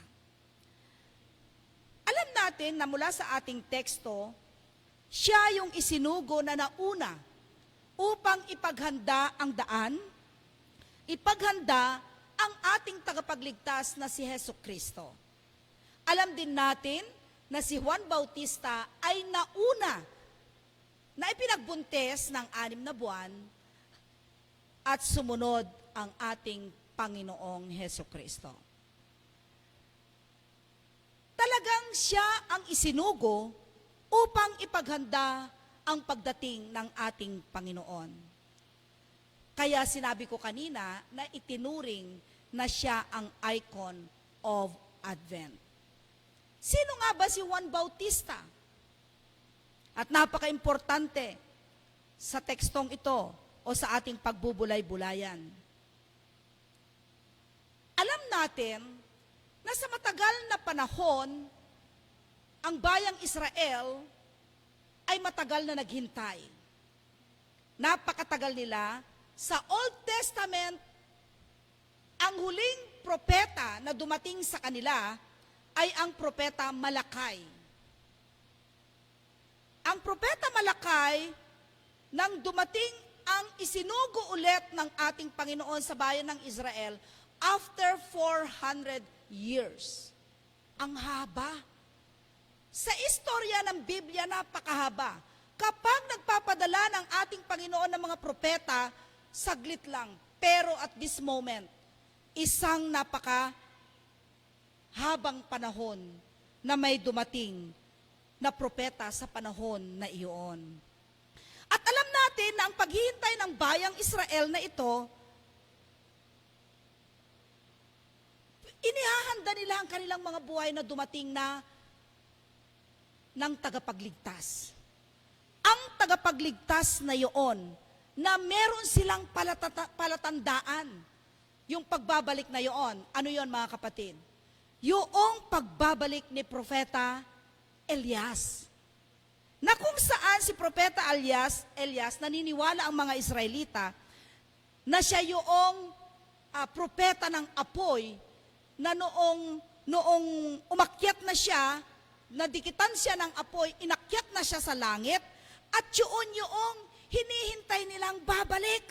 Alam natin na mula sa ating teksto, siya yung isinugo na nauna upang ipaghanda ang daan, ipaghanda ang ating tagapagligtas na si Hesukristo. Alam din natin na si Juan Bautista ay nauna na ipinagbuntis ng 6 na buwan at sumunod ang ating Panginoong Hesukristo. Talagang siya ang isinugo upang ipaghanda ang pagdating ng ating Panginoon. Kaya sinabi ko kanina na itinuring na siya ang icon of Advent. Sino nga ba si Juan Bautista? At napaka-importante sa tekstong ito o sa ating pagbubulay-bulayan. Alam natin na sa matagal na panahon, ang bayang Israel ay matagal na naghintay. Napakatagal nila. Sa Old Testament, ang huling propeta na dumating sa kanila ay ang propeta Malakay. Ang propeta Malakay, nang dumating ang isinugo ulit ng ating Panginoon sa bayan ng Israel after 400 years. Ang haba. Sa istorya ng Biblia, napakahaba. Kapag nagpapadala ng ating Panginoon ng mga propeta, saglit lang. Pero at this moment, isang habang panahon na may dumating na propeta sa panahon na iyon. At alam natin na ang paghihintay ng bayang Israel na ito, inihahanda nila ang kanilang mga buhay na dumating na ng tagapagligtas. Ang tagapagligtas na iyon, na meron silang palatandaan, yung pagbabalik na iyon. Ano yon, mga kapatid? Yung pagbabalik ni Propeta Elias. Na kung saan si Propeta Elias, naniniwala ang mga Israelita na siya yung propeta ng apoy na noong umakyat na siya, nadikitan siya ng apoy, inakyat na siya sa langit, at yung hinihintay nilang babalik.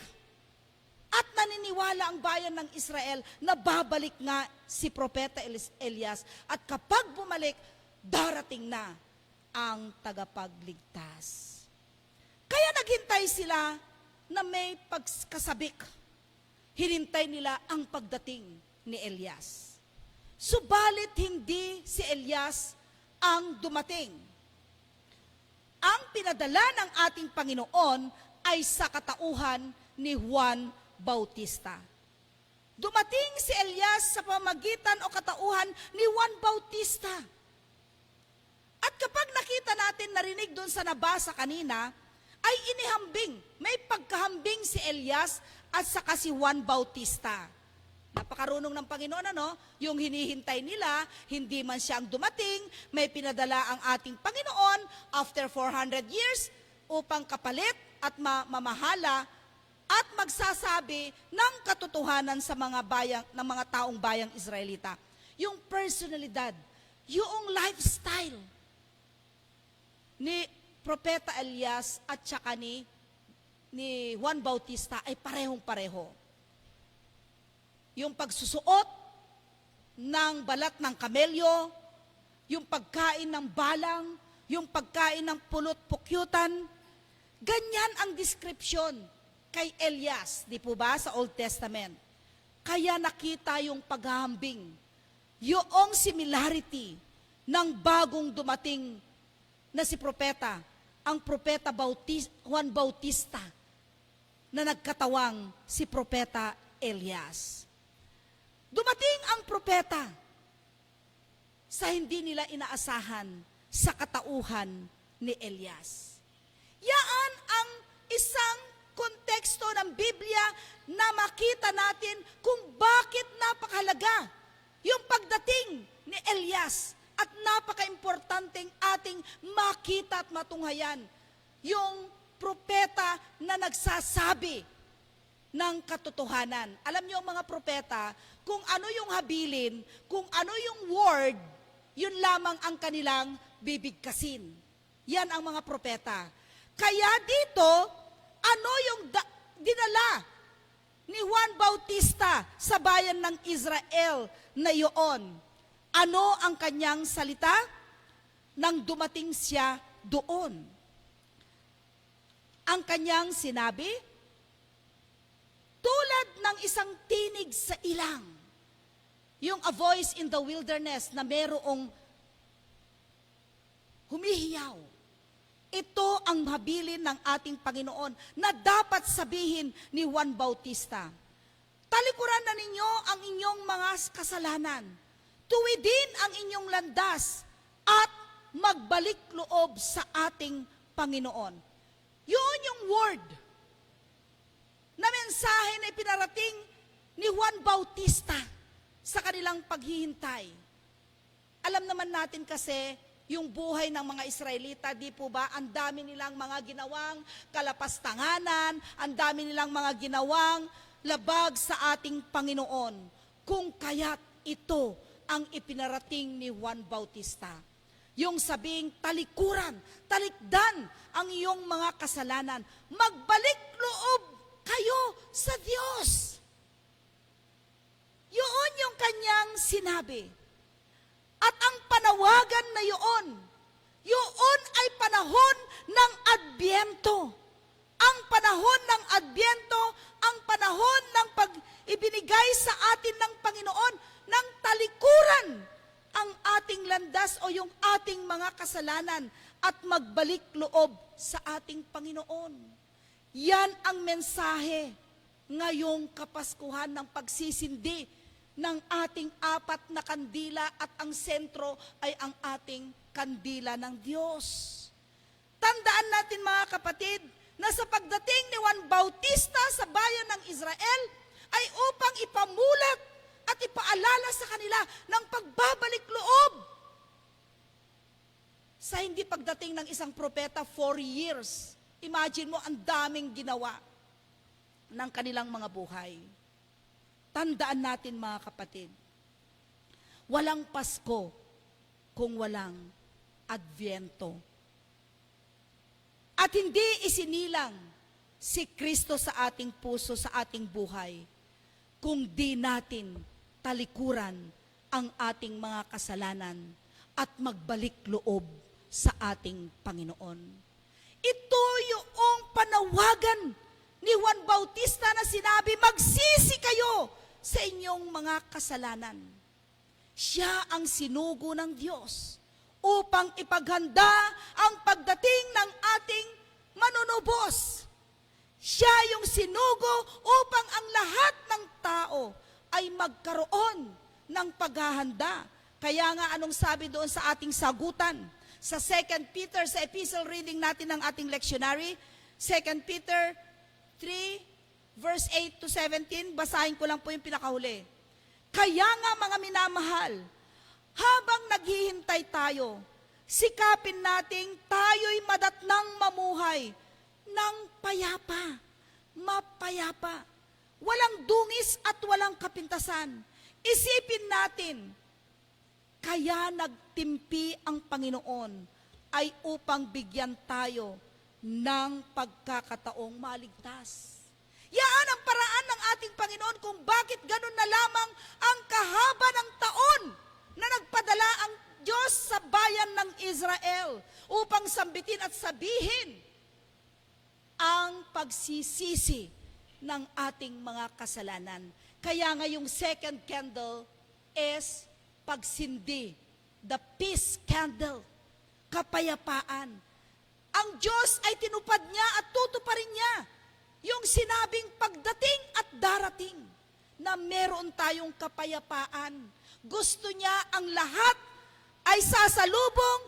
At naniniwala ang bayan ng Israel na babalik nga si Propeta Elias. At kapag bumalik, darating na ang tagapagligtas. Kaya naghintay sila na may pagkasabik. Hinintay nila ang pagdating ni Elias. Subalit hindi si Elias ang dumating. Ang pinadala ng ating Panginoon ay sa katauhan ni Juan Bautista. Dumating si Elias sa pamagitan o katauhan ni Juan Bautista. At kapag nakita natin, narinig doon sa nabasa kanina, ay inihambing, may pagkahambing si Elias at saka si Juan Bautista. Napakarunong ng Panginoon, ano? Yung hinihintay nila, hindi man siya ang dumating, may pinadala ang ating Panginoon after 400 years upang kapalit at mamahala at magsasabi ng katotohanan sa mga ng mga taong bayang Israelita. Yung personalidad, yung lifestyle ni Propeta Elias at saka ni Juan Bautista ay parehong-pareho. Yung pagsusuot ng balat ng kamelyo, yung pagkain ng balang, yung pagkain ng pulot-pukyutan, ganyan ang description kay Elias, di po ba, sa Old Testament. Kaya nakita yung paghahambing, yung similarity ng bagong dumating na si propeta, ang propeta Juan Bautista, na nagkatawang si propeta Elias. Dumating ang propeta sa hindi nila inaasahan sa katauhan ni Elias. Yaan ang isang konteksto ng Biblia na makita natin kung bakit napakahalaga yung pagdating ni Elias at napaka-importanteng ating makita at matunghayan yung propeta na nagsasabi ng katotohanan. Alam niyo mga propeta, kung ano yung habilin, kung ano yung word, yun lamang ang kanilang bibigkasin. Yan ang mga propeta. Kaya dito, ano yung dinala ni Juan Bautista sa bayan ng Israel na iyon? Ano ang kanyang salita nang dumating siya doon? Ang kanyang sinabi, tulad ng isang tinig sa ilang, yung a voice in the wilderness na merong humihiyaw. Ito ang habilin ng ating Panginoon na dapat sabihin ni Juan Bautista. Talikuran na ninyo ang inyong mga kasalanan. Tuwidin ang inyong landas at magbalik loob sa ating Panginoon. Yun yung word na mensahe na ipinarating ni Juan Bautista sa kanilang paghihintay. Alam naman natin kasi, yung buhay ng mga Israelita, di po ba, ang dami nilang mga ginawang kalapastanganan, ang dami nilang mga ginawang labag sa ating Panginoon. Kung kaya't ito ang ipinarating ni Juan Bautista. Yung sabing talikuran, talikdan ang iyong mga kasalanan. Magbalik loob kayo sa Diyos. Yun yung kanyang sinabi. At ang panawagan na yun ay panahon ng Adbyento. Ang panahon ng Adbyento, ang panahon ng pag-ibinigay sa atin ng Panginoon ng talikuran ang ating landas o yung ating mga kasalanan at magbalik loob sa ating Panginoon. Yan ang mensahe ngayong Kapaskuhan ng pagsisindi ng ating 4 na kandila at ang sentro ay ang ating kandila ng Diyos. Tandaan natin mga kapatid na sa pagdating ni Juan Bautista sa bayan ng Israel ay upang ipamulat at ipaalala sa kanila ng pagbabalik loob. Sa hindi pagdating ng isang propeta 4 years, imagine mo ang daming ginawa ng kanilang mga buhay. Tandaan natin mga kapatid, walang Pasko kung walang Adbyento. At hindi isinilang si Kristo sa ating puso, sa ating buhay, kung di natin talikuran ang ating mga kasalanan at magbalik loob sa ating Panginoon. Ito yung panawagan ni Juan Bautista na sinabi, magsisi kayo sa inyong mga kasalanan. Siya ang sinugo ng Diyos upang ipaghanda ang pagdating ng ating manunubos. Siya yung sinugo upang ang lahat ng tao ay magkaroon ng paghahanda. Kaya nga anong sabi doon sa ating sagutan? Sa 2 Peter, sa epistle reading natin ng ating lectionary, 2 Peter 3, verse 8 to 17, basahin ko lang po yung pinakahuli. Kaya nga mga minamahal, habang naghihintay tayo, sikapin nating tayo'y madatnang mamuhay ng payapa, mapayapa, walang dungis at walang kapintasan. Isipin natin, kaya nagtimpi ang Panginoon ay upang bigyan tayo ng pagkakataong maligtas. Yaan ang paraan ng ating Panginoon kung bakit ganun na lamang ang kahaba ng taon na nagpadala ang Diyos sa bayan ng Israel upang sambitin at sabihin ang pagsisisi ng ating mga kasalanan. Kaya nga yung second candle is pagsindi, the peace candle, kapayapaan. Ang Diyos ay tinupad niya at tutuparin niya yung sinabing pagdating at darating na meron tayong kapayapaan. Gusto niya ang lahat ay sasalubong,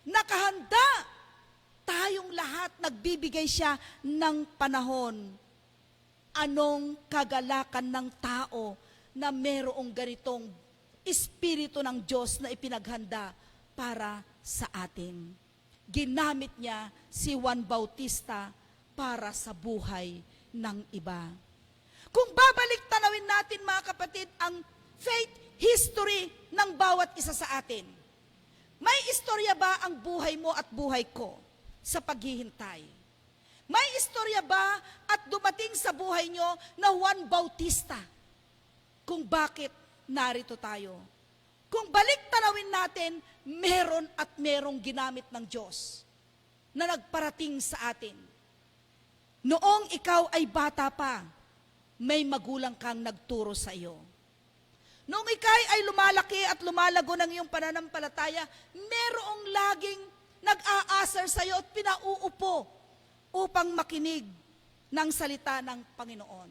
nakahanda. Tayong lahat, nagbibigay siya ng panahon. Anong kagalakan ng tao na merong ganitong Espiritu ng Diyos na ipinaghanda para sa atin. Ginamit niya si Juan Bautista para sa buhay ng iba. Kung babalik tanawin natin mga kapatid ang faith history ng bawat isa sa atin, may istorya ba ang buhay mo at buhay ko sa paghihintay? May istorya ba at dumating sa buhay nyo na Juan Bautista kung bakit narito tayo? Kung balik tanawin natin, meron at merong ginamit ng Diyos na nagparating sa atin. Noong ikaw ay bata pa, may magulang kang nagturo sa iyo. Noong ikay ay lumalaki at lumalago ng iyong pananampalataya, merong laging nag-aasar sa iyo at pinauupo upang makinig ng salita ng Panginoon.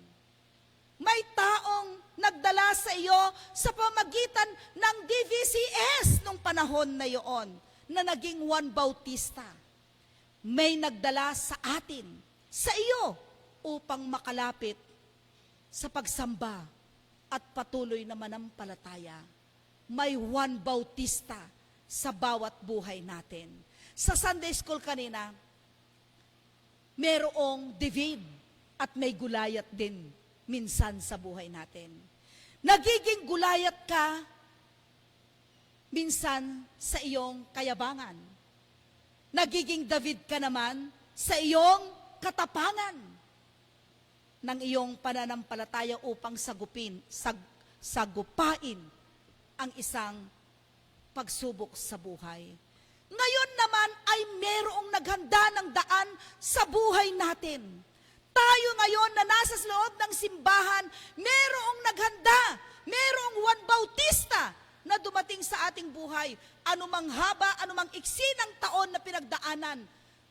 May taong nagdala sa iyo sa pamagitan ng DVCS nung panahon na iyon na naging Juan Bautista. May nagdala sa atin, sa iyo, upang makalapit sa pagsamba at patuloy na manampalataya. May Juan Bautista sa bawat buhay natin. Sa Sunday School kanina, merong David at may Goliath din minsan sa buhay natin. Nagiging Goliath ka minsan sa iyong kayabangan. Nagiging David ka naman sa iyong katapangan ng iyong pananampalataya upang sagupain ang isang pagsubok sa buhay. Ngayon naman ay merong naghanda ng daan sa buhay natin. Tayo ngayon na nasa loob ng simbahan, merong naghanda, merong Juan Bautista na dumating sa ating buhay. Anumang haba, anumang iksi ng taon na pinagdaanan,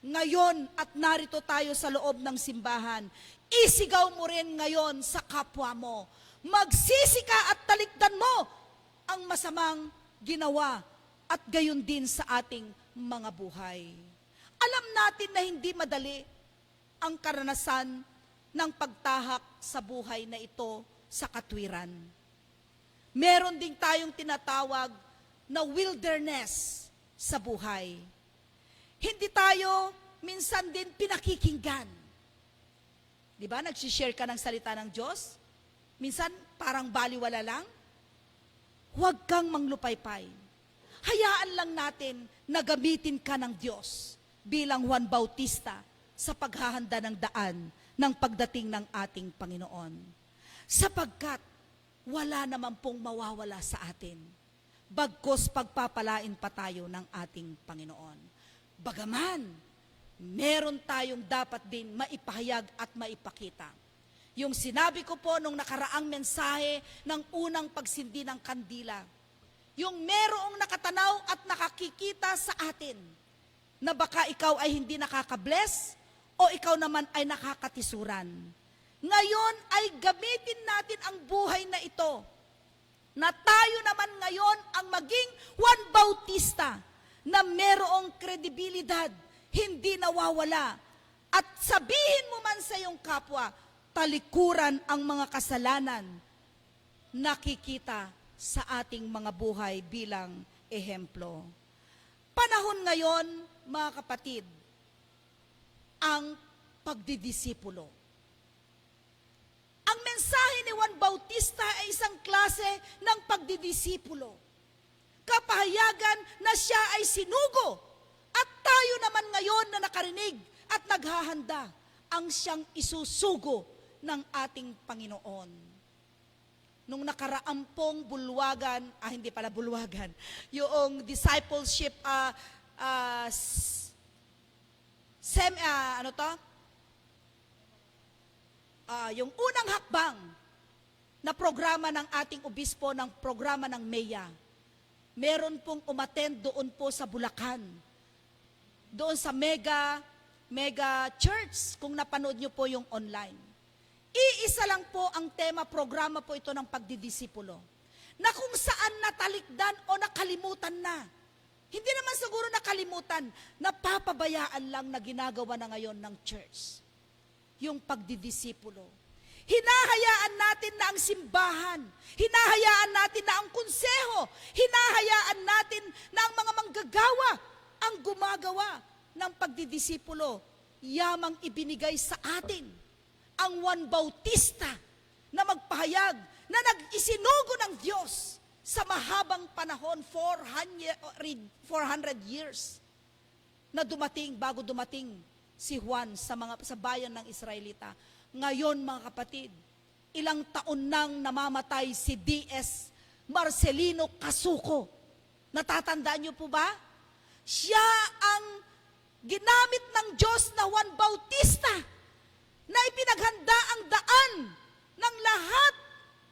ngayon at narito tayo sa loob ng simbahan, isigaw mo rin ngayon sa kapwa mo. Magsisi ka at talikdan mo ang masamang ginawa at gayon din sa ating mga buhay. Alam natin na hindi madali ang karanasan ng pagtahak sa buhay na ito sa katwiran. Meron din tayong tinatawag na wilderness sa buhay. Hindi tayo minsan din pinakikinggan. Di ba? Nagsishare ka ng salita ng Diyos. Minsan parang baliwala lang. Huwag kang manglupaypay. Hayaan lang natin na gamitin ka ng Diyos bilang Juan Bautista sa paghahanda ng daan ng pagdating ng ating Panginoon. Sapagkat wala naman pong mawawala sa atin, bagkus pagpapalain pa tayo ng ating Panginoon. Bagaman, meron tayong dapat din maipahayag at maipakita. Yung sinabi ko po nung nakaraang mensahe ng unang pagsindi ng kandila, yung merong nakatanaw at nakakikita sa atin, na baka ikaw ay hindi nakakabless, o ikaw naman ay nakakatisuran. Ngayon ay gamitin natin ang buhay na ito na tayo naman ngayon ang maging Juan Bautista na merong kredibilidad, hindi nawawala. At sabihin mo man sa iyong kapwa, talikuran ang mga kasalanan, nakikita sa ating mga buhay bilang ehemplo. Panahon ngayon, mga kapatid, ang pagdidisipulo. Ang mensahe ni Juan Bautista ay isang klase ng pagdidisipulo. Kapahayagan na siya ay sinugo at tayo naman ngayon na nakarinig at naghahanda ang siyang isusugo ng ating Panginoon. Nung nakaraang pong bulwagan, hindi pala bulwagan, yung discipleship, yung unang hakbang na programa ng ating obispo, ng programa ng MEIA, meron pong umattend doon po sa Bulacan. Doon sa mega church, kung napanood nyo po yung online. Iisa lang po ang tema, programa po ito ng pagdidisipulo, na kung saan natalikdan o nakalimutan na. Hindi naman siguro nakalimutan, napapabayaan lang na ginagawa na ngayon ng church. Yung pagdidisipulo. Hinahayaan natin na ang simbahan, hinahayaan natin na ang konseho, hinahayaan natin na ang mga manggagawa ang gumagawa ng pagdidisipulo. Yamang ibinigay sa atin ang Juan Bautista na magpahayag na nag-isinugo ng Diyos sa mahabang panahon, 400 years, na dumating, bago dumating si Juan sa bayan ng Israelita. Ngayon, mga kapatid, ilang taon nang namamatay si D.S. Marcelino Casuco. Natatandaan niyo po ba? Siya ang ginamit ng Diyos na Juan Bautista na ipinaghanda ang daan ng lahat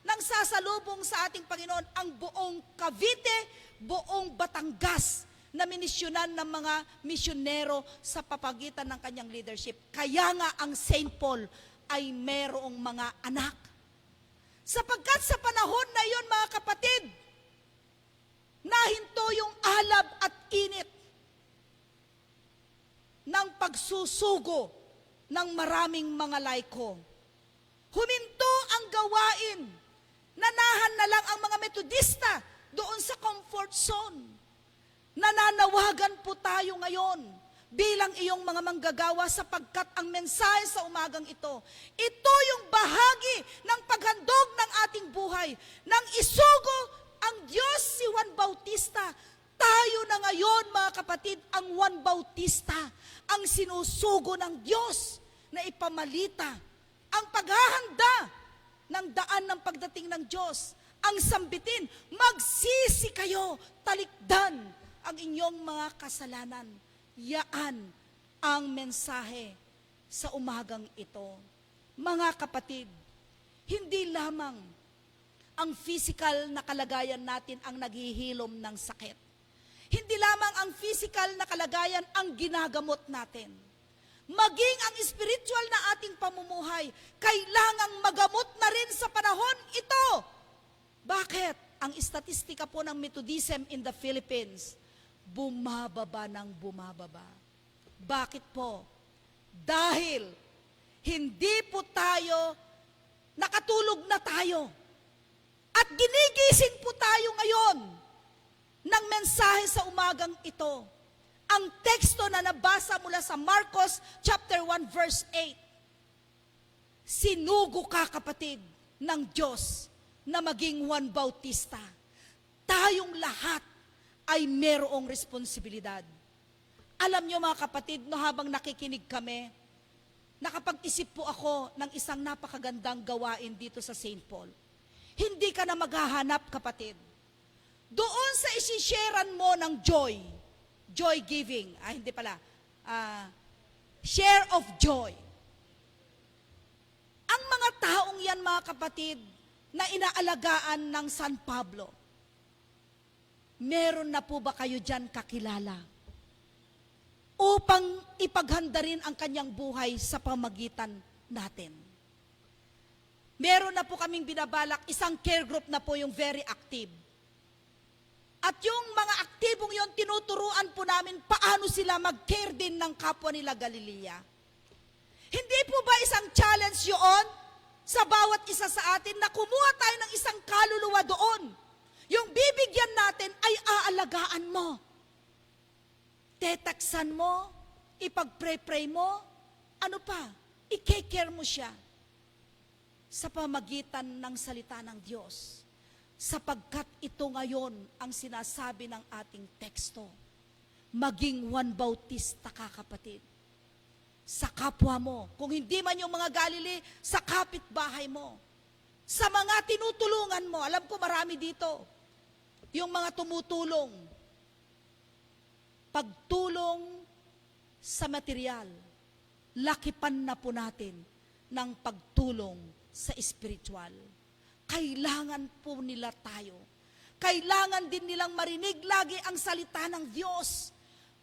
ng sasalubong sa ating Panginoon, ang buong Cavite, buong Batangas, na minisyonan ng mga misyonero sa papagitan ng kanyang leadership. Kaya nga ang St. Paul ay merong mga anak. Sapagkat sa panahon na iyon, mga kapatid, nahinto yung alab at init ng pagsusugo ng maraming mga laiko. Huminto ang gawain. Nanahan na lang ang mga Metodista doon sa comfort zone. Nananawagan po tayo ngayon bilang iyong mga manggagawa sapagkat ang mensahe sa umagang ito yung bahagi ng paghandog ng ating buhay nang isugo ang Diyos si Juan Bautista. Tayo na ngayon, mga kapatid, ang Juan Bautista, ang sinusugo ng Diyos na ipamalita ang paghahanda ng daan ng pagdating ng Diyos. Ang sambitin, magsisi kayo, talikdan ang inyong mga kasalanan. Yaan ang mensahe sa umagang ito. Mga kapatid, hindi lamang ang physical na kalagayan natin ang naghihilom ng sakit. Hindi lamang ang physical na kalagayan ang ginagamot natin. Maging ang spiritual na ating pamumuhay, kailangang magamot na rin sa panahon ito. Bakit? Ang statistika po ng Methodism in the Philippines, bumababa ng bumababa. Bakit po? Dahil hindi po tayo, nakatulog na tayo. At ginigising po tayo ngayon ng mensahe sa umagang ito. Ang teksto na nabasa mula sa Marcos chapter 1 verse 8. Sinugo ka, kapatid, ng Diyos na maging Juan Bautista. Tayong lahat ay merong responsibilidad. Alam nyo, mga kapatid, no, habang nakikinig kami, nakapag-isip po ako ng isang napakagandang gawain dito sa St. Paul. Hindi ka na maghahanap, kapatid. Doon sa isisharean mo ng joy giving, hindi pala, share of joy. Ang mga taong yan, mga kapatid, na inaalagaan ng San Pablo, meron na po ba kayo dyan kakilala? Upang ipaghanda rin ang kanyang buhay sa pamagitan natin. Meron na po kaming binabalak, isang care group na po yung very active. At yung mga aktibong yon, tinuturuan po namin paano sila mag-care din ng kapwa nila Galilea. Hindi po ba isang challenge yun sa bawat isa sa atin na kumuha tayo ng isang kaluluwa doon? Yung bibigyan natin ay aalagaan mo. Tetaksan mo, ipag-pray-pray mo, ano pa, i-care mo siya sa pamagitan ng salita ng Diyos. Sapagkat ito ngayon ang sinasabi ng ating teksto. Maging Juan Bautista ka, kapatid. Sa kapwa mo. Kung hindi man yung mga Galilea, sa kapitbahay mo. Sa mga tinutulungan mo. Alam ko marami dito. Yung mga tumutulong. Pagtulong sa material. Lakipan na po natin ng pagtulong sa spiritual. Kailangan po nila tayo. Kailangan din nilang marinig lagi ang salita ng Diyos.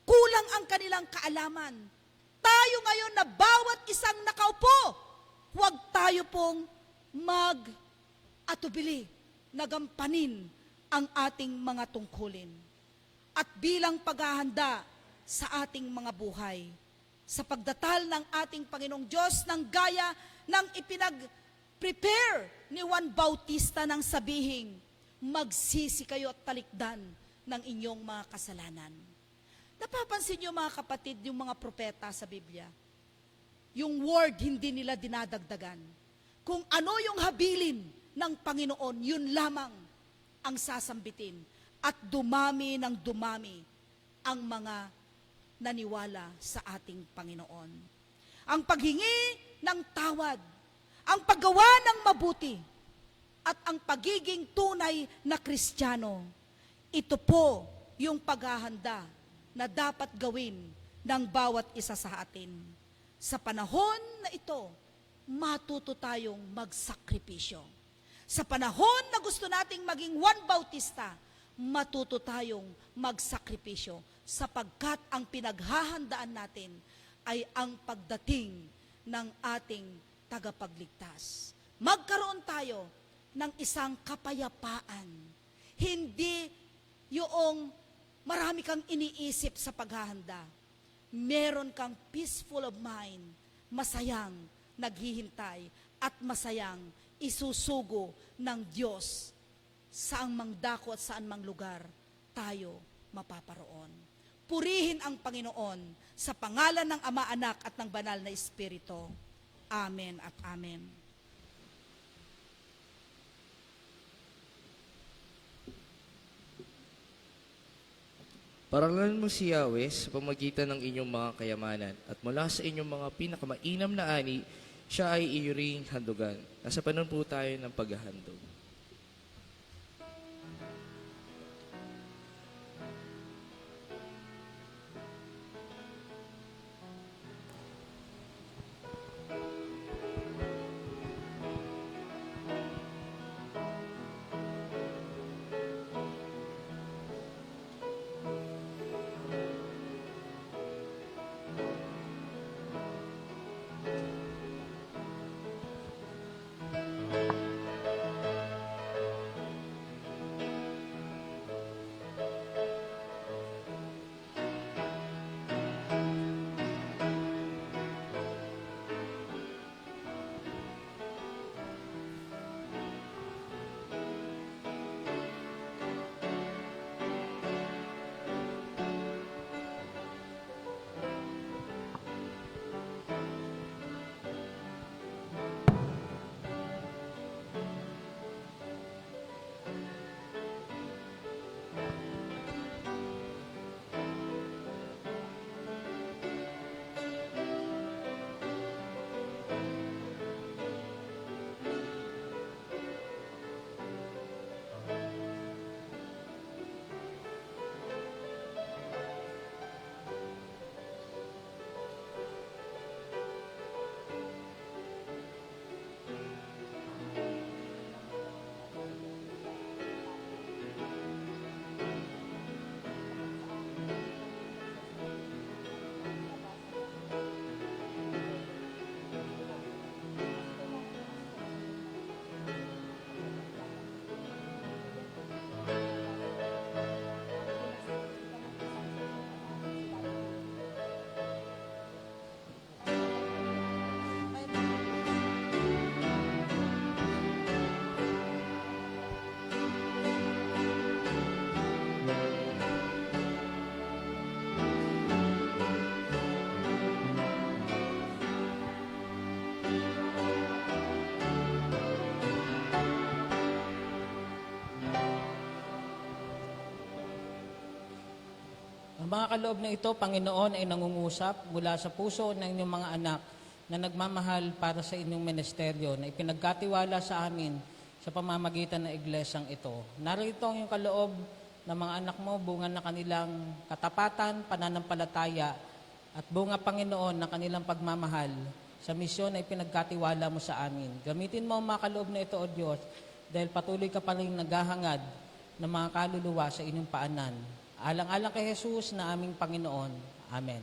Kulang ang kanilang kaalaman. Tayo ngayon na bawat isang nakaupo, huwag tayo pong mag-atubili, nagampanin ang ating mga tungkulin. At bilang paghahanda sa ating mga buhay, sa pagdatal ng ating Panginoong Diyos ng gaya ng prepare ni Juan Bautista nang sabihing, magsisi kayo at talikdan ng inyong mga kasalanan. Napapansin niyo mga kapatid, yung mga propeta sa Biblia, yung word hindi nila dinadagdagan. Kung ano yung habilin ng Panginoon, yun lamang ang sasambitin. At dumami ng dumami ang mga naniwala sa ating Panginoon. Ang paghingi ng tawad, ang paggawa ng mabuti, at ang pagiging tunay na Kristiyano, ito po yung paghahanda na dapat gawin ng bawat isa sa atin. Sa panahon na ito, matuto tayong magsakripisyo. Sa panahon na gusto nating maging Juan Bautista, matuto tayong magsakripisyo sapagkat ang pinaghahandaan natin ay ang pagdating ng ating tagapagligtas. Magkaroon tayo ng isang kapayapaan. Hindi yung marami kang iniisip sa paghahanda. Meron kang peaceful of mind, masayang naghihintay at masayang isusugo ng Diyos saang mang dako at saan mang lugar tayo mapaparoon. Purihin ang Panginoon sa pangalan ng Ama, Anak at ng Banal na Espiritu. Amen at amen. Parangalan mo si Yahweh sa pamagitan ng inyong mga kayamanan at mula sa inyong mga pinakamainam na ani, siya ay iyo ring handugan. Nasa panahon po tayo ng paghahandog. mga kaloob na ito, Panginoon, ay nangungusap mula sa puso ng inyong mga anak na nagmamahal para sa inyong ministeryo na ipinagkatiwala sa amin sa pamamagitan ng iglesyang ito. Narito ang iyong kaloob ng mga anak mo, bunga na kanilang katapatan, pananampalataya, at bunga, Panginoon, na kanilang pagmamahal sa misyon na ipinagkatiwala mo sa amin. Gamitin mo ang mga kaloob na ito, O Diyos, dahil patuloy ka pa rin naghahangad ng mga kaluluwa sa inyong paanan. Alang-alang kay Jesus na aming Panginoon. Amen.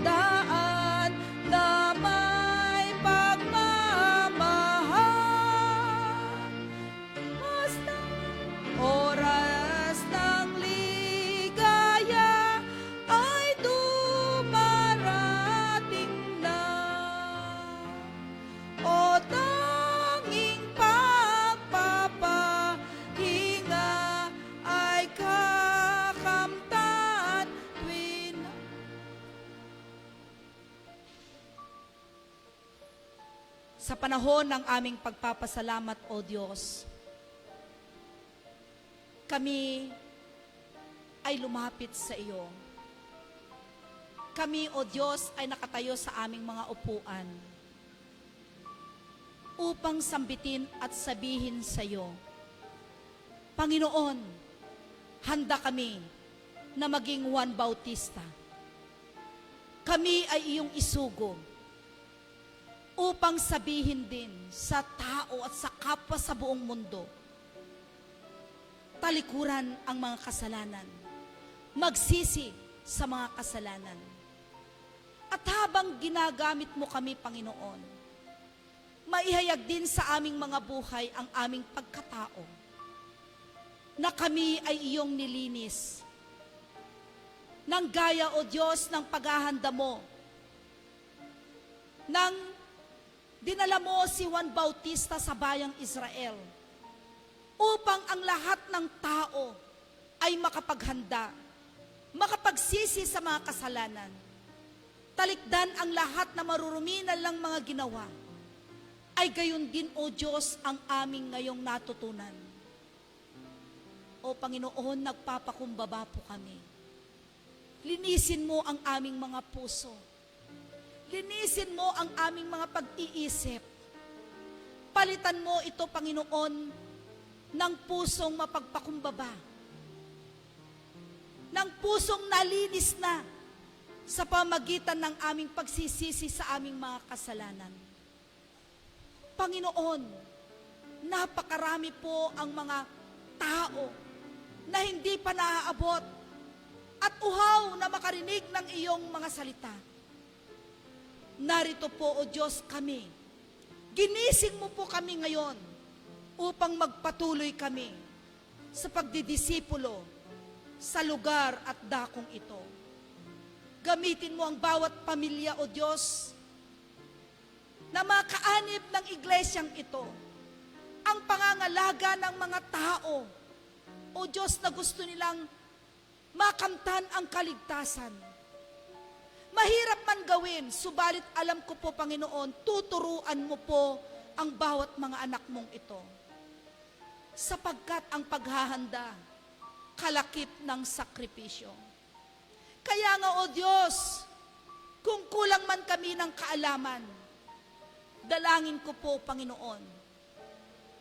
Daan na may pagmamahal, basta oras ng ligaya ay dumarating na. O tanging pagpapahinga ay kakamtan tuwin. Sa panahon ng aming pagpapasalamat, O Diyos, kami ay lumapit sa iyo. Kami, O Diyos, ay nakatayo sa aming mga upuan upang sambitin at sabihin sa iyo, Panginoon, handa kami na maging Juan Bautista. Kami ay iyong isugo upang sabihin din sa tao at sa kapwa sa buong mundo, talikuran ang mga kasalanan, magsisi sa mga kasalanan. At habang ginagamit mo kami, Panginoon, maihayag din sa aming mga buhay ang aming pagkatao, na kami ay iyong nilinis, nang gaya, O Diyos, ng paghahanda mo, nang dinala mo si Juan Bautista sa bayang Israel upang ang lahat ng tao ay makapaghanda, makapagsisi sa mga kasalanan, talikdan ang lahat na maruruminal ng mga ginawa, ay gayon din, O Diyos, ang aming ngayong natutunan. O Panginoon, nagpapakumbaba po kami. linisin mo ang aming mga puso. Linisin mo ang aming mga pag-iisip. Palitan mo ito, Panginoon, ng pusong mapagpakumbaba. Ng pusong nalinis na sa pamagitan ng aming pagsisisi sa aming mga kasalanan. Panginoon, napakarami po ang mga tao na hindi pa naaabot at uhaw na makarinig ng iyong mga salita. Narito po, O Diyos, kami. Ginising mo po kami ngayon upang magpatuloy kami sa pagdidisipulo sa lugar at dakong ito. Gamitin mo ang bawat pamilya, O Diyos, na makaanib ng iglesyang ito, ang pangangalaga ng mga tao, O Diyos, na gusto nilang makamtan ang kaligtasan. Mahirap man gawin, subalit alam ko po, Panginoon, tuturuan mo po ang bawat mga anak mong ito. Sapagkat ang paghahanda, kalakip ng sakripisyo. Kaya nga, O Diyos, kung kulang man kami ng kaalaman, dalangin ko po, Panginoon,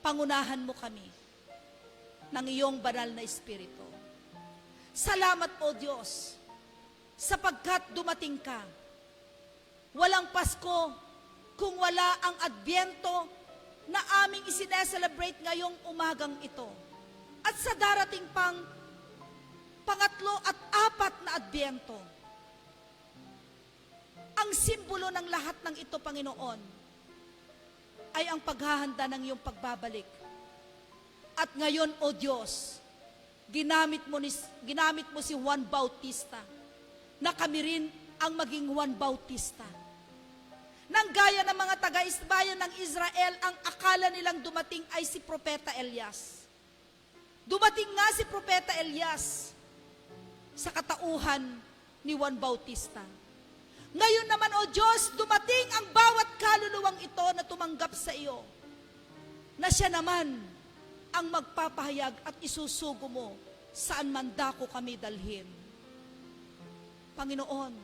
pangunahan mo kami ng iyong banal na Espiritu. Salamat, O Diyos, sapagkat dumating ka. Walang Pasko kung wala ang Adbyento na aming isineselebrate ngayong umagang ito. At sa darating pang pangatlo at apat na Adbyento, ang simbolo ng lahat ng ito, Panginoon, ay ang paghahanda ng iyong pagbabalik. At ngayon, O Diyos, ginamit mo si Juan Bautista, na kami rin ang maging Juan Bautista. Nang gaya ng mga taga-isbayan ng Israel, ang akala nilang dumating ay si Propeta Elias. Dumating nga si Propeta Elias sa katauhan ni Juan Bautista. Ngayon naman, O Diyos, dumating ang bawat kaluluwang ito na tumanggap sa iyo, na siya naman ang magpapahayag at isusugo mo saan man dako kami dalhin. Panginoon,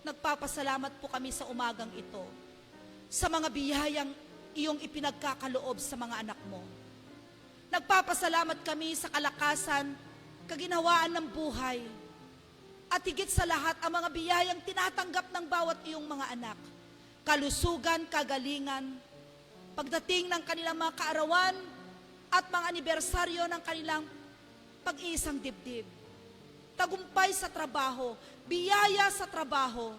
nagpapasalamat po kami sa umagang ito, sa mga biyayang iyong ipinagkakaloob sa mga anak mo. Nagpapasalamat kami sa kalakasan, kaginhawaan ng buhay, at higit sa lahat, ang mga biyayang tinatanggap ng bawat iyong mga anak. Kalusugan, kagalingan, pagdating ng kanilang mga kaarawan, at mga anibersaryo ng kanilang pag-iisang dibdib. Tagumpay sa trabaho, biyaya sa trabaho,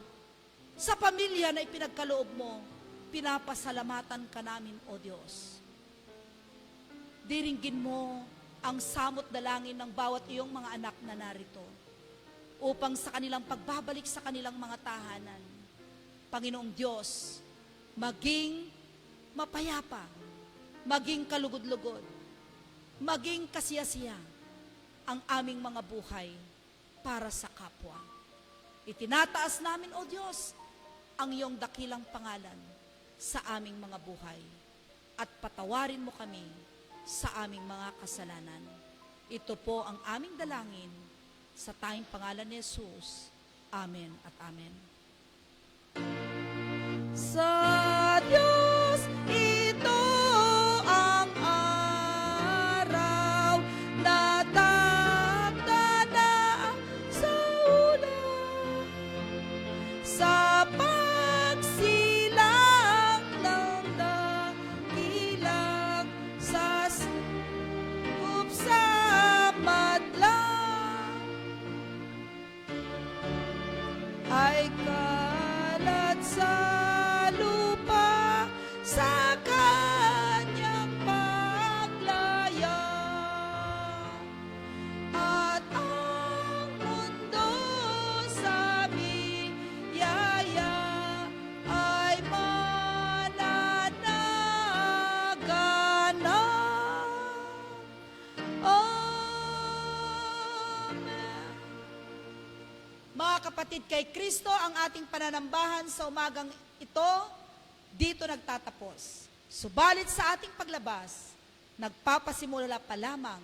sa pamilya na ipinagkaloob mo, pinapasalamatan ka namin, O Diyos. Diringgin mo ang samot dalangin ng bawat iyong mga anak na narito, upang sa kanilang pagbabalik sa kanilang mga tahanan, Panginoong Diyos, maging mapayapa, maging kalugod-lugod, maging kasiyasiya ang aming mga buhay para sa kapwa. Itinataas namin, O Diyos, ang iyong dakilang pangalan sa aming mga buhay at patawarin mo kami sa aming mga kasalanan. Ito po ang aming dalangin sa tanging pangalan ni Jesus. Amen at amen. Sa Diyos ito ang araw na takda na sa ulan, sa pagsilang ng dakilang sa sakop sa madlang ay kalat sa lupa sa kanyang paglaya, at ang mundo sa biyaya ay mananagana. Amen. Mga kapatid, kay Kristo ang ating pananambahan sa umagang ito, dito nagtatapos. Subalit sa ating paglabas, nagpapasimula pa lamang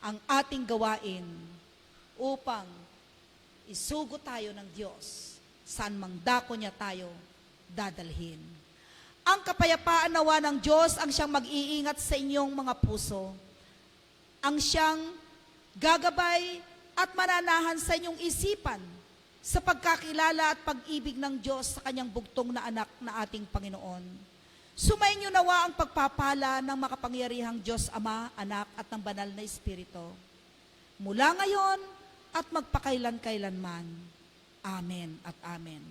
ang ating gawain upang isugo tayo ng Diyos. Saan mang dako niya tayo dadalhin. Ang kapayapaan nawa ng Diyos ang siyang mag-iingat sa inyong mga puso. Ang siyang gagabay at mananahan sa inyong isipan sa pagkakilala at pag-ibig ng Diyos sa kanyang bugtong na anak na ating Panginoon. Sumainyo nawa ang pagpapala ng makapangyarihang Diyos Ama, Anak at ng Banal na Espiritu. Mula ngayon at magpakailan-kailanman. Amen at amen.